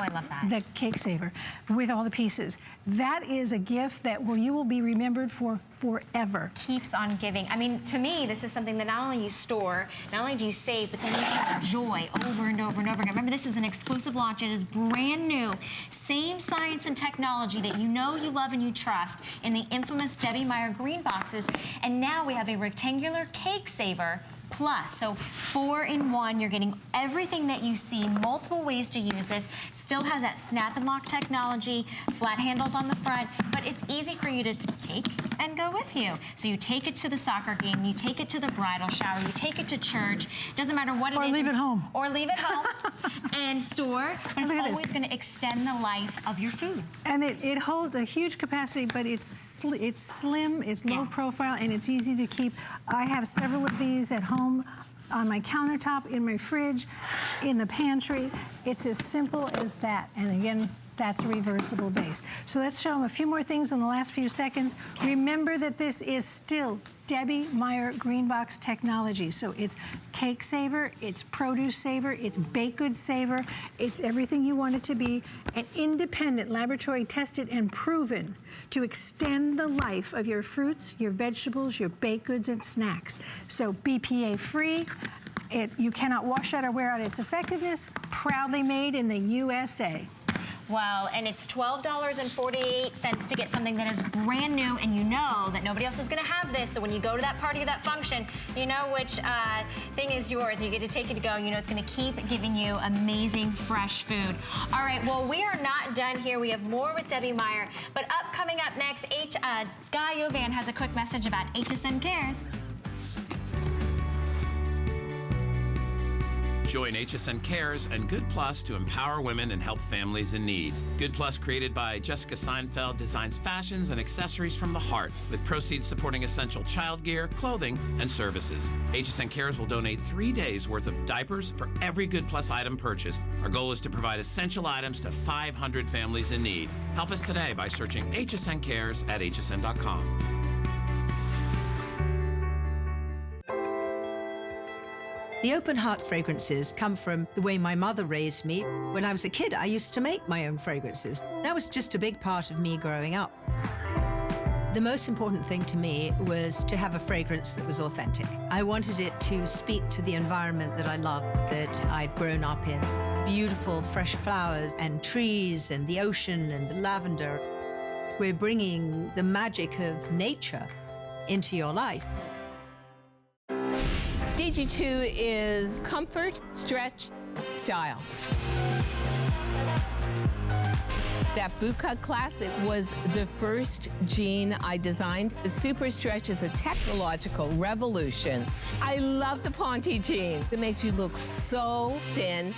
the cake saver with all the pieces. That is a gift that you will be remembered for forever. Keeps on giving. I mean, to me, this is something that not only you store, not only do you save, but then you can enjoy over and over and over again. Remember, this is an exclusive launch. It is brand new. Same science and technology that you know, you love, and you trust in the infamous Debbie Meyer Greenboxes. And now we have a rectangular cake saver Plus. So 4-in-1, you're getting everything that you see, multiple ways to use this. Still has that snap and lock technology, flat handles on the front, but it's easy for you to take and go with you. So you take it to the soccer game, you take it to the bridal shower, you take it to church, doesn't matter what it is. Or leave it home. Or leave it home and store, but it's always going to extend the life of your food. And it holds a huge capacity, but it's slim, it's low profile, and it's easy to keep. I have several of these at home on my countertop, in my fridge, in the pantry. It's as simple as that. And again, that's a reversible base. So let's show them a few more things in the last few seconds. Remember that this is still Debbie Meyer Greenbox technology. So it's cake saver, it's produce saver, it's baked goods saver, it's everything you want it to be, and independent, laboratory tested and proven to extend the life of your fruits, your vegetables, your baked goods and snacks. So BPA free, you cannot wash out or wear out its effectiveness, proudly made in the USA. Wow, and it's $12.48 to get something that is brand new, and you know that nobody else is gonna have this, so when you go to that party or that function, you know which thing is yours. You get to take it to go, and you know it's gonna keep giving you amazing, fresh food. All right, well, we are not done here. We have more with Debbie Meyer, but coming up next, Guy Yovan has a quick message about Hsn Cares. Join HSN Cares and Good Plus to empower women and help families in need. Good Plus, created by Jessica Seinfeld, designs fashions and accessories from the heart, with proceeds supporting essential child gear, clothing, and services. HSN Cares will donate 3 days worth of diapers for every Good Plus item purchased. Our goal is to provide essential items to 500 families in need. Help us today by searching HSN Cares at hsn.com. The open heart fragrances come from the way my mother raised me. When I was a kid, I used to make my own fragrances. That was just a big part of me growing up. The most important thing to me was to have a fragrance that was authentic. I wanted it to speak to the environment that I love, that I've grown up in. Beautiful, fresh flowers and trees and the ocean and the lavender. We're bringing the magic of nature into your life. DG2 is comfort, stretch, style. That bootcut classic was the first jean I designed. The Super Stretch is a technological revolution. I love the Ponte jean. It makes you look so thin.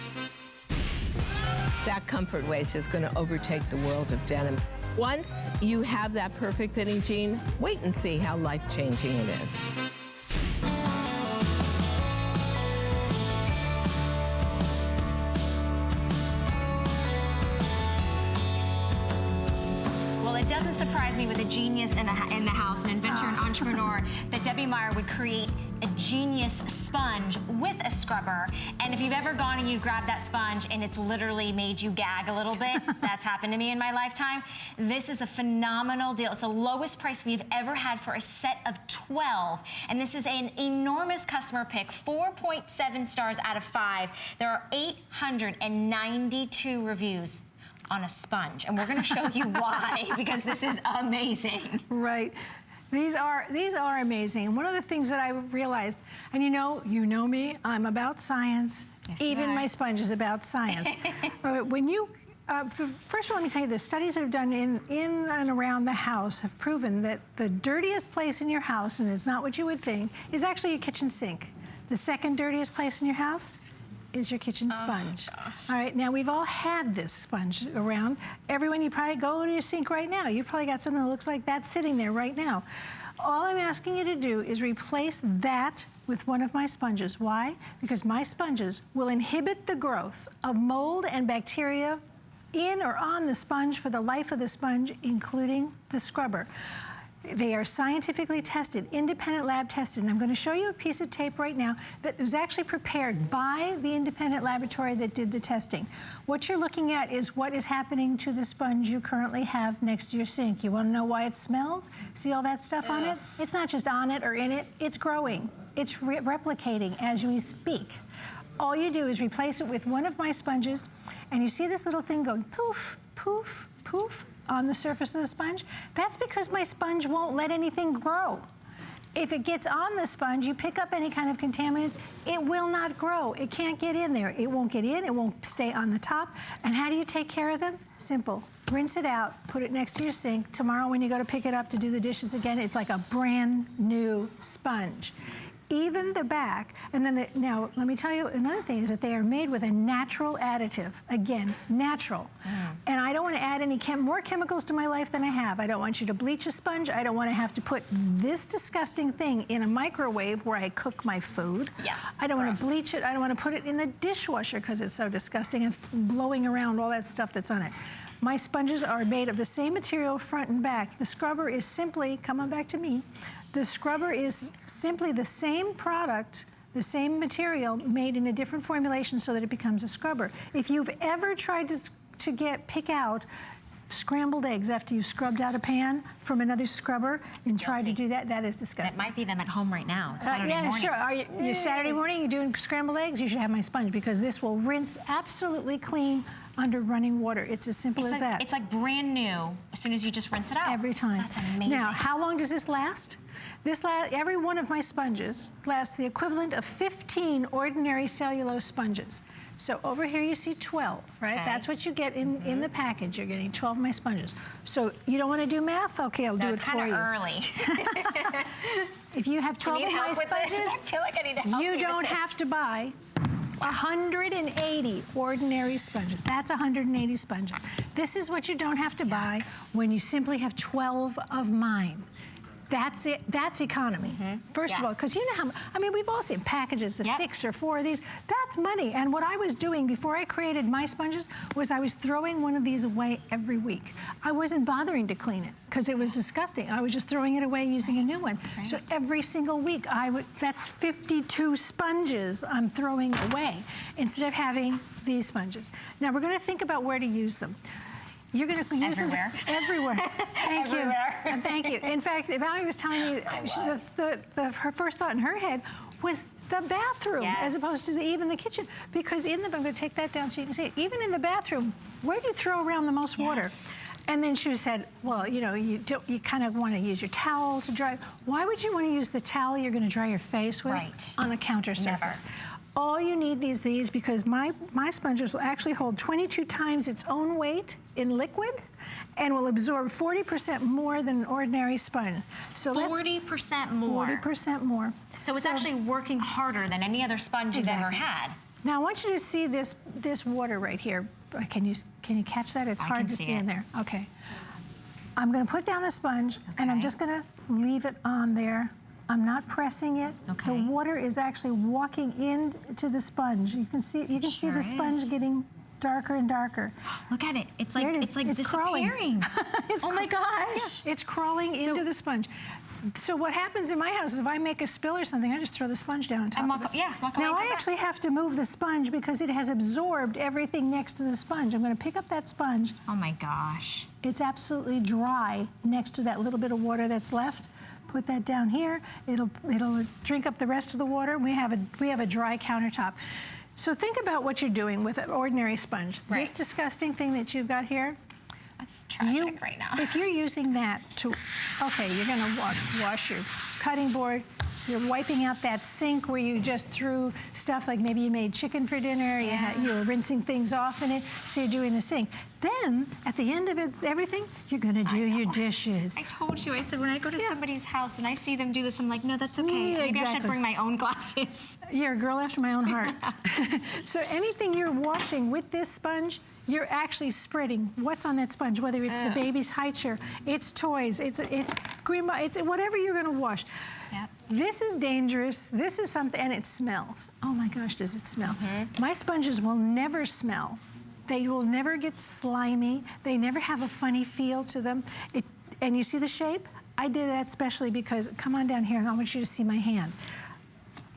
That comfort waist is going to overtake the world of denim. Once you have that perfect fitting jean, wait and see how life-changing it is. Surprise me with a genius in the house, an inventor, an entrepreneur, that Debbie Meyer would create a genius sponge with a scrubber. And if you've ever gone and you grabbed that sponge and it's literally made you gag a little bit, that's happened to me in my lifetime. This is a phenomenal deal. It's the lowest price we've ever had for a set of 12. And this is an enormous customer pick, 4.7 stars out of 5. There are 892 reviews on a sponge, and we're going to show you why, because this is amazing. Right. These are amazing. One of the things that I realized, and you know me, I'm about science. Yes, even my sponge is about science. When you, first of all, let me tell you this. Studies that have done in and around the house have proven that the dirtiest place in your house, and it's not what you would think, is actually your kitchen sink. The second dirtiest place in your house is your kitchen sponge. All right, now we've all had this sponge around. Everyone, you probably go to your sink right now. You've probably got something that looks like that sitting there right now. All I'm asking you to do is replace that with one of my sponges. Why? Because my sponges will inhibit the growth of mold and bacteria in or on the sponge for the life of the sponge, including the scrubber. They are scientifically tested, independent lab tested, and I'm going to show you a piece of tape right now that was actually prepared by the independent laboratory that did the testing. What you're looking at is what is happening to the sponge you currently have next to your sink. You want to know why it smells? See all that stuff on it? It's not just on it or in it, it's growing. It's replicating as we speak. All you do is replace it with one of my sponges, and you see this little thing going poof, poof, poof on the surface of the sponge. That's because my sponge won't let anything grow. If it gets on the sponge, you pick up any kind of contaminants, it will not grow. It can't get in there. It won't get in, it won't stay on the top. And how do you take care of them? Simple. Rinse it out, put it next to your sink. Tomorrow when you go to pick it up to do the dishes again, it's like a brand new sponge. Even the back, and then now let me tell you another thing is that they are made with a natural additive. Again, natural. And I don't want to add any more chemicals to my life than I have. I don't want you to bleach a sponge. I don't want to have to put this disgusting thing in a microwave where I cook my food. Yeah, I don't want to bleach it. I don't want to put it in the dishwasher because it's so disgusting and blowing around all that stuff that's on it. My sponges are made of the same material front and back. The scrubber is simply, come on back to me, the scrubber is simply the same product, the same material made in a different formulation so that it becomes a scrubber. If you've ever tried to pick out scrambled eggs after you've scrubbed out a pan from another scrubber and tried to do that, that is disgusting. It might be them at home right now. It's Saturday morning. Sure. Are you Saturday morning, you're doing scrambled eggs, you should have my sponge because this will rinse absolutely clean under running water. It's as simple as that. It's like brand new as soon as you just rinse it out. Every time. That's amazing. Now, how long does this last? Every one of my sponges lasts the equivalent of 15 ordinary cellulose sponges. So over here you see 12, right? Okay. That's what you get in the package. You're getting 12 of my sponges. So you don't want to do math? Okay, I'll do it for you. It's kind of early. If you have 12 of my sponges, I feel like I need to help you don't have to buy 180 ordinary sponges. That's 180 sponges. This is what you don't have to buy when you simply have 12 of mine. That's it. That's economy. First of all, because you know how, I mean, we've all seen packages of 6 or 4 of these. That's money. And what I was doing before I created my sponges was I was throwing one of these away every week. I wasn't bothering to clean it because it was disgusting. I was just throwing it away using a new one. So every single week, that's 52 sponges I'm throwing away instead of having these sponges. Now we're going to think about where to use them. You're going to use them everywhere. Thank you. And thank you. In fact, Valerie was telling me her first thought in her head was the bathroom as opposed to even the kitchen. Because I'm going to take that down so you can see it. Even in the bathroom, where do you throw around the most water? And then she said, well, you know, you kind of want to use your towel to dry. Why would you want to use the towel you're going to dry your face with on a counter surface? All you need is these because my sponges will actually hold 22 times its own weight in liquid and will absorb 40% more than an ordinary sponge. So 40% more. 40% more. So it's actually working harder than any other sponge you've ever had. Now I want you to see this water right here. Can you catch that? It's hard to see in there. Okay. I'm going to put down the sponge and I'm just going to leave it on there. I'm not pressing it. The water is actually walking into the sponge. You can see the sponge getting darker and darker. Look at it. It's like it's disappearing. Oh my gosh. Yeah, it's crawling into the sponge. So what happens in my house is if I make a spill or something, I just throw the sponge down on top of it. Now I actually have to move the sponge because it has absorbed everything next to the sponge. I'm going to pick up that sponge. Oh my gosh. It's absolutely dry next to that little bit of water that's left. Put that down here. It'll drink up the rest of the water. We have a dry countertop. So think about what you're doing with an ordinary sponge. This disgusting thing that you've got here. That's tragic right now. If you're using that to, you're going to wash your cutting board. You're wiping out that sink where you just threw stuff like maybe you made chicken for dinner, you were rinsing things off in it, so you're doing the sink. Then, at the end of everything, you're gonna do your dishes. I told you, I said when I go to somebody's house and I see them do this, I'm like, no, that's okay. Maybe I should bring my own glasses. You're a girl after my own heart. So anything you're washing with this sponge, you're actually spreading what's on that sponge, whether it's the baby's high chair, it's toys, it's Greenbox, it's whatever you're gonna wash. This is dangerous. This is something, and it smells. Oh my gosh, does it smell? My sponges will never smell. They will never get slimy. They never have a funny feel to them. And you see the shape? I did that specially because, come on down here, and I want you to see my hand.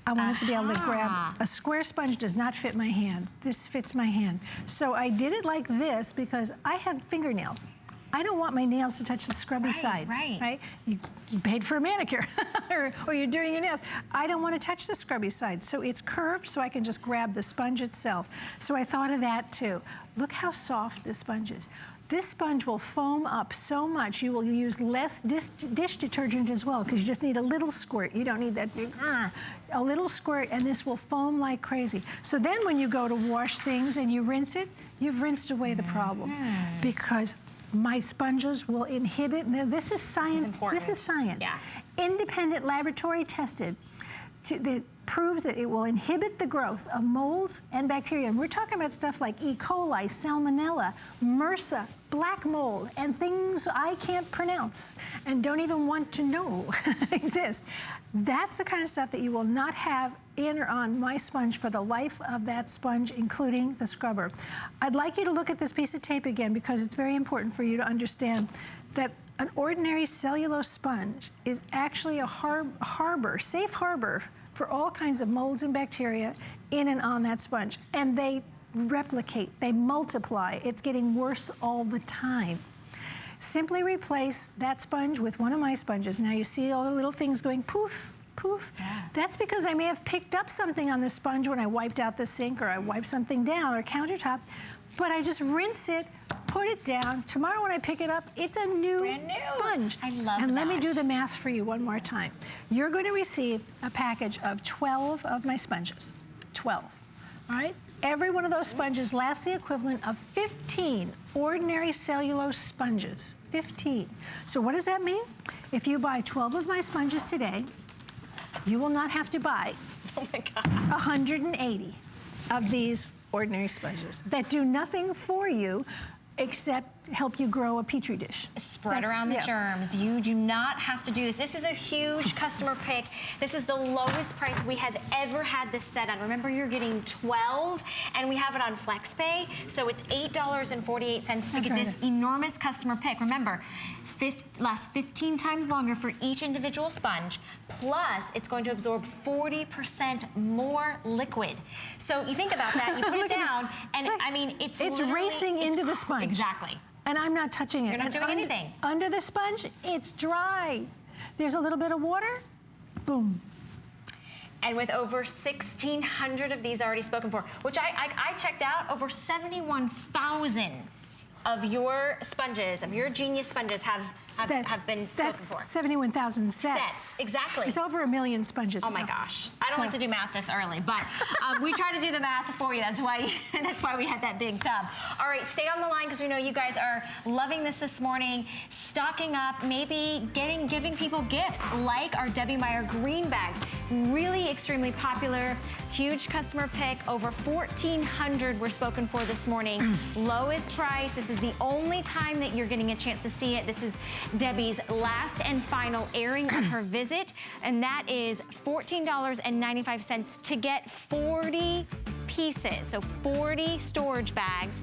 I wanted to be able to grab, a square sponge does not fit my hand. This fits my hand. So I did it like this because I have fingernails. I don't want my nails to touch the scrubby side, right? You paid for a manicure, or you're doing your nails. I don't want to touch the scrubby side, so it's curved so I can just grab the sponge itself. So I thought of that too. Look how soft this sponge is. This sponge will foam up so much, you will use less dish detergent as well, because you just need a little squirt. You don't need that big, a little squirt, and this will foam like crazy. So then when you go to wash things and you rinse it, you've rinsed away the problem, because my sponges will inhibit. Now this is science. This is science. Independent laboratory tested that proves that it will inhibit the growth of molds and bacteria. And we're talking about stuff like E. coli, Salmonella, MRSA, black mold, and things I can't pronounce and don't even want to know exist. That's the kind of stuff that you will not have in or on my sponge for the life of that sponge, including the scrubber. I'd like you to look at this piece of tape again because it's very important for you to understand that an ordinary cellulose sponge is actually a safe harbor for all kinds of molds and bacteria in and on that sponge. And they replicate, they multiply. It's getting worse all the time. Simply replace that sponge with one of my sponges. Now you see all the little things going poof, poof. That's because I may have picked up something on the sponge when I wiped out the sink, or I wiped something down, or countertop, but I just rinse it, put it down. Tomorrow when I pick it up, it's a new sponge. I love that. And let me do the math for you one more time. You're going to receive a package of 12 of my sponges. 12, all right? Every one of those sponges lasts the equivalent of 15 ordinary cellulose sponges. 15. So what does that mean? If you buy 12 of my sponges today, you will not have to buy 180. of these ordinary sponges that do nothing for you except help you grow a petri dish. Spread around the germs. You do not have to do this. This is a huge customer pick. This is the lowest price we have ever had this set on. Remember, you're getting 12, and we have it on FlexPay, so it's $8.48 to get this enormous customer pick. Remember, lasts 15 times longer for each individual sponge, plus it's going to absorb 40% more liquid. So you think about that, you put it down, and I mean, it's racing into the sponge. Exactly. And I'm not touching it. You're not doing anything. Under the sponge, it's dry. There's a little bit of water, boom. And with over 1,600 of these already spoken for, which I checked out, over 71,000 of your sponges, of your Genius sponges have been spoken for. That's 71,000 sets. Exactly. It's over 1 million sponges. Oh my gosh. I don't like to do math this early, but we try to do the math for you. That's why we had that big tub. All right, stay on the line because we know you guys are loving this morning, stocking up, maybe giving people gifts like our Debbie Meyer Greenbags. Really extremely popular, huge customer pick. Over 1,400 were spoken for this morning. Lowest price. This is the only time that you're getting a chance to see it. This is Debbie's last and final airing of her visit, and that is $14.95 to get 40 pieces, so 40 storage bags.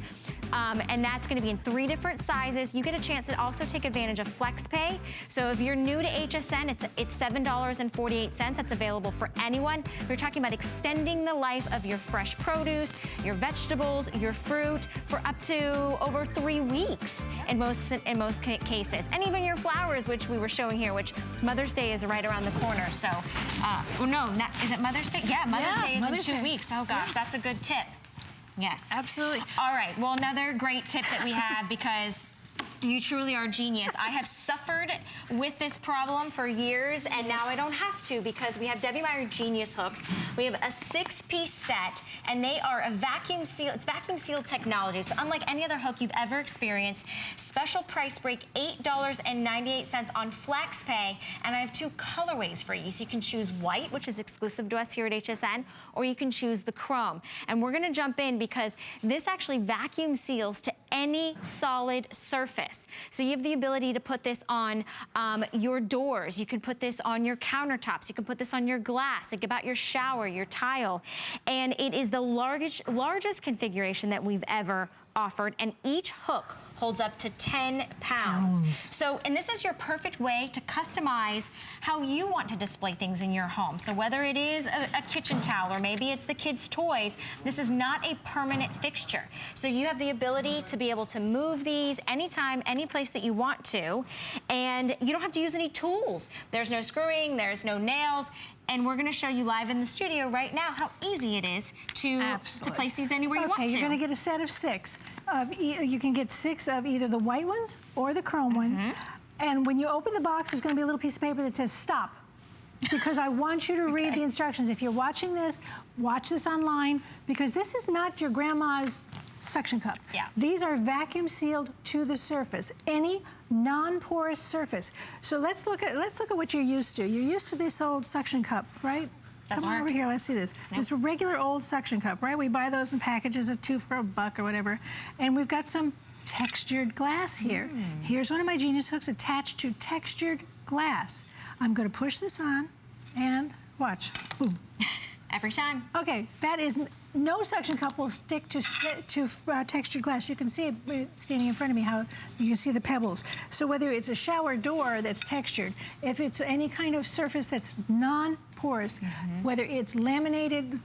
And that's going to be in 3 different sizes. You get a chance to also take advantage of FlexPay. So if you're new to HSN, it's $7.48. That's available for anyone. We're talking about extending the life of your fresh produce, your vegetables, your fruit for up to over 3 weeks in most cases. And even your flowers, which we were showing here, which Mother's Day is right around the corner. So, is it Mother's Day? Yeah, Mother's Day is in 2 weeks. Oh gosh, that's a good tip. Yes. Absolutely. All right, well, another great tip that we have, because you truly are genius. I have suffered with this problem for years, and now I don't have to because we have Debbie Meyer Geniushooks. We have a 6-piece set, and they are a vacuum seal. It's vacuum sealed technology, so unlike any other hook you've ever experienced. Special price break, $8.98 on FlexPay, and I have 2 colorways for you. So you can choose white, which is exclusive to us here at HSN, or you can choose the chrome. And we're gonna jump in because this actually vacuum seals to any solid surface. So you have the ability to put this on your doors. You can put this on your countertops. You can put this on your glass. Think about your shower, your tile. And it is the largest configuration that we've ever offered, and each hook holds up to 10 pounds. So, and this is your perfect way to customize how you want to display things in your home. So whether it is a kitchen towel or maybe it's the kids' toys, this is not a permanent fixture. So you have the ability to be able to move these anytime, any place that you want to, and you don't have to use any tools. There's no screwing, there's no nails. And we're going to show you live in the studio right now how easy it is to place these anywhere you want to. Okay, you're going to get a set of 6. You can get 6 of either the white ones or the chrome ones. And when you open the box, there's going to be a little piece of paper that says stop. Because I want you to read the instructions. If you're watching this, watch this online, because this is not your grandma's suction cup. Yeah. These are vacuum sealed to the surface, any non-porous surface. So let's look at what you're used to. You're used to this old suction cup, right? Come on over here, let's see this. This regular old suction cup, right? We buy those in packages of 2 for $1 or whatever. And we've got some textured glass here. Here's one of my Geniushooks attached to textured glass. I'm going to push this on and watch. Boom. Every time. Okay, that is, no suction cup will stick to textured glass. You can see it standing in front of me, how you can see the pebbles. So whether it's a shower door that's textured, if it's any kind of surface that's non-porous, whether it's laminated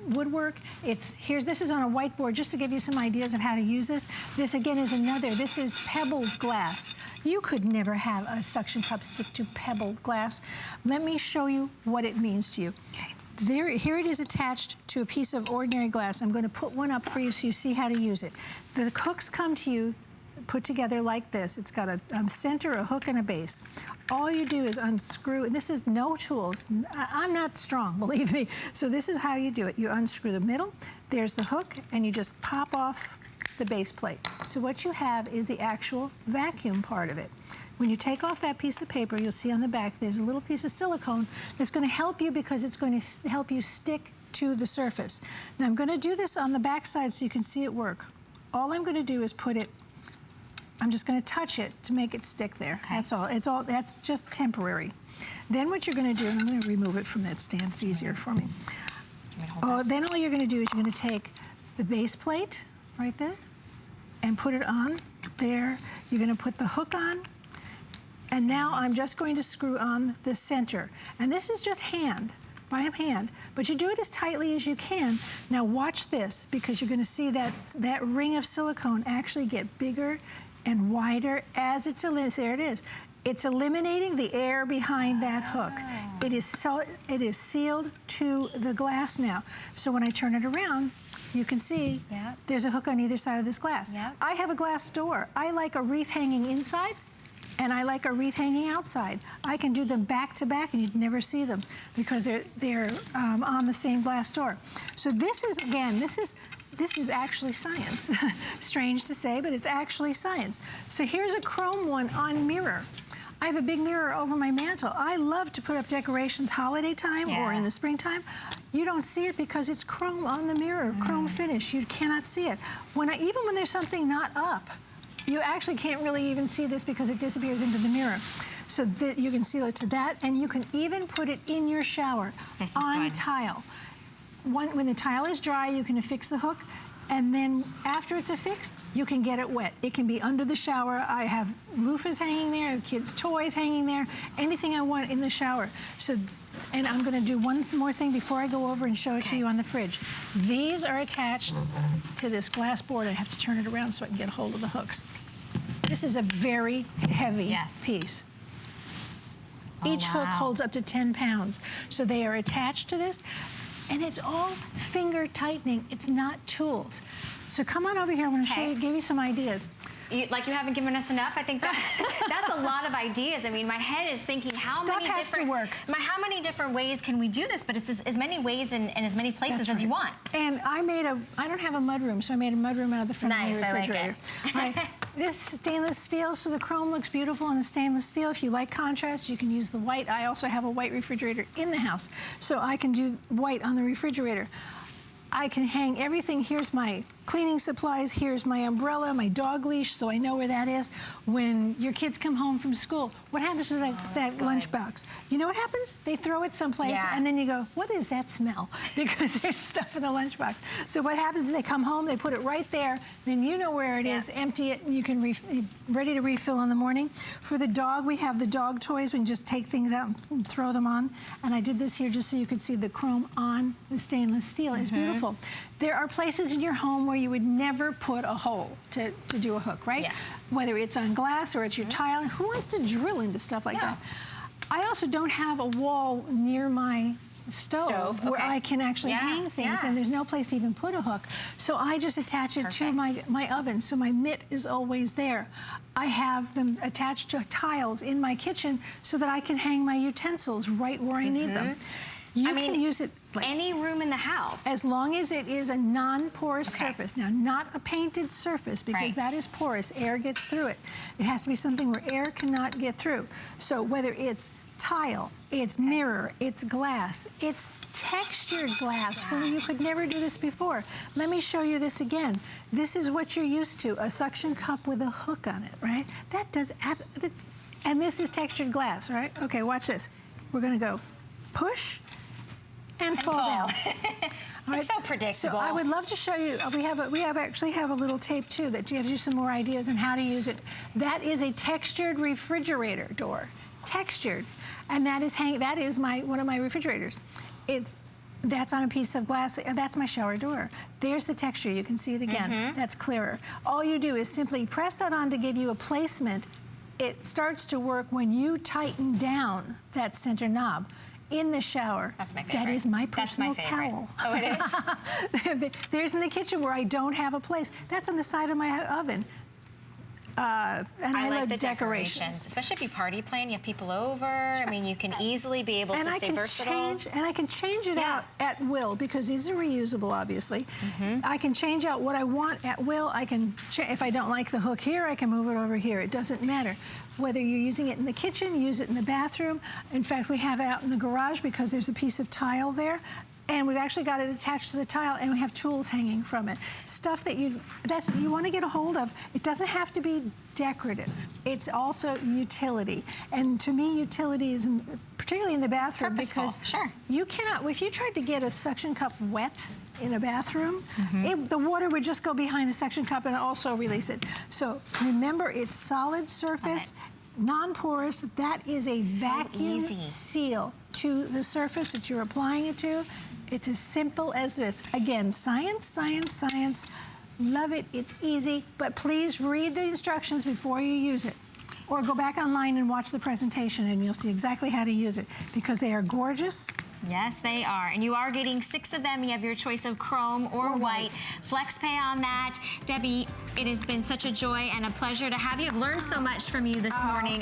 woodwork, this is on a whiteboard just to give you some ideas of how to use this. This again is this is pebbled glass. You could never have a suction cup stick to pebbled glass. Let me show you what it means to you. Here it is attached to a piece of ordinary glass. I'm going to put one up for you so you see how to use it. The hooks come to you put together like this. It's got a center, a hook, and a base. All you do is unscrew, and this is no tools. I'm not strong, believe me. So this is how you do it. You unscrew the middle, there's the hook, and you just pop off the base plate. So what you have is the actual vacuum part of it. When you take off that piece of paper, you'll see on the back there's a little piece of silicone that's going to help you because it's going to help you stick to the surface. Now I'm going to do this on the back side so you can see it work. All I'm going to do is put it, I'm just going to touch it to make it stick there. Okay. That's all. That's just temporary. Then what you're going to do, and I'm going to remove it from that stand. It's easier for me. Then all you're going to do is you're going to take the base plate right there and put it on there. You're going to put the hook on. And now I'm just going to screw on the center. And this is just by hand, but you do it as tightly as you can. Now watch this, because you're going to see that ring of silicone actually get bigger and wider as it's, there it is. It's eliminating the air behind that hook. It is sealed to the glass now. So when I turn it around, you can see there's a hook on either side of this glass. I have a glass door. I like a wreath hanging inside, and I like a wreath hanging outside. I can do them back to back and you'd never see them because they're on the same glass door. So this is, again, this is actually science. Strange to say, but it's actually science. So here's a chrome one on mirror. I have a big mirror over my mantle. I love to put up decorations holiday time or in the springtime. You don't see it because it's chrome on the mirror, chrome finish. You cannot see it. Even when there's something not up, you actually can't really even see this because it disappears into the mirror. So that you can seal it to that, and you can even put it in your shower on tile. When the tile is dry, you can affix the hook, and then after it's affixed, you can get it wet. It can be under the shower. I have loofahs hanging there, I have kids' toys hanging there, anything I want in the shower. So, and I'm gonna do one more thing before I go over and show it to you on the fridge. These are attached to this glass board. I have to turn it around so I can get a hold of the hooks. This is a very heavy piece. Each hook holds up to 10 pounds. So they are attached to this, and it's all finger tightening. It's not tools. So come on over here. I want to show you, give you some ideas. You haven't given us enough. I think that's a lot of ideas. I mean, my head is thinking how many different ways can we do this? But it's as many ways and as many places as you want. And I don't have a mudroom, so I made a mudroom out of the front of the refrigerator. I like it. This stainless steel, so the chrome looks beautiful on the stainless steel. If you like contrast, you can use the white. I also have a white refrigerator in the house, so I can do white on the refrigerator. I can hang everything. Here's my cleaning supplies. Here's my umbrella, my dog leash, so I know where that is. When your kids come home from school, what happens to that lunchbox? You know what happens? They throw it someplace, and then you go, what is that smell? Because there's stuff in the lunchbox. So what happens is they come home, they put it right there, then you know where it is, empty it, and you can ready to refill in the morning. For the dog, we have the dog toys. We can just take things out and throw them on. And I did this here just so you could see the chrome on the stainless steel. It's beautiful. There are places in your home where you would never put a hole to do a hook, right? Whether it's on glass or it's your tile. Who wants to drill into stuff like that? I also don't have a wall near my stove where I can actually hang things, and there's no place to even put a hook. So I just attach it to my oven, so my mitt is always there. I have them attached to tiles in my kitchen so that I can hang my utensils right where I need them. You can use it any room in the house. As long as it is a non-porous surface. Now, not a painted surface, because that is porous. Air gets through it. It has to be something where air cannot get through. So whether it's tile, it's mirror, it's glass, it's textured glass. Well, you could never do this before. Let me show you this again. This is what you're used to, a suction cup with a hook on it, right? That does, and this is textured glass, right? Okay, watch this. We're gonna go push, and fall down. It's so predictable. So I would love to show you. We actually have a little tape too that gives you some more ideas on how to use it. That is a textured refrigerator door, textured, and that is one of my refrigerators. That's on a piece of glass. That's my shower door. There's the texture. You can see it again. That's clearer. All you do is simply press that on to give you a placement. It starts to work when you tighten down that center knob. In the shower. That's my favorite. That is my personal towel. Oh, it is? There's in the kitchen where I don't have a place. That's on the side of my oven. And I love the decorations. Especially if you party plan, you have people over. I mean, you can easily be able to stay versatile. And I can change it out at will, because these are reusable, obviously. I can change out what I want at will. I can, if I don't like the hook here, I can move it over here. It doesn't matter. Whether you're using it in the kitchen, use it in the bathroom. In fact, we have it out in the garage because there's a piece of tile there. And we've actually got it attached to the tile, and we have tools hanging from it. Stuff that you want to get a hold of. It doesn't have to be decorative. It's also utility. And to me, utility is particularly in the bathroom, because you cannot, if you tried to get a suction cup wet in a bathroom, the water would just go behind the suction cup and also release it. So remember, it's solid surface, non-porous. That is a vacuum seal to the surface that you're applying it to. It's as simple as this. Again, science, science, science. Love it, it's easy, but please read the instructions before you use it. Or go back online and watch the presentation, and you'll see exactly how to use it, because they are gorgeous. Yes, they are. And you are getting 6 of them. You have your choice of chrome or white. Flex pay on that. Debbie, it has been such a joy and a pleasure to have you. I've learned so much from you this morning.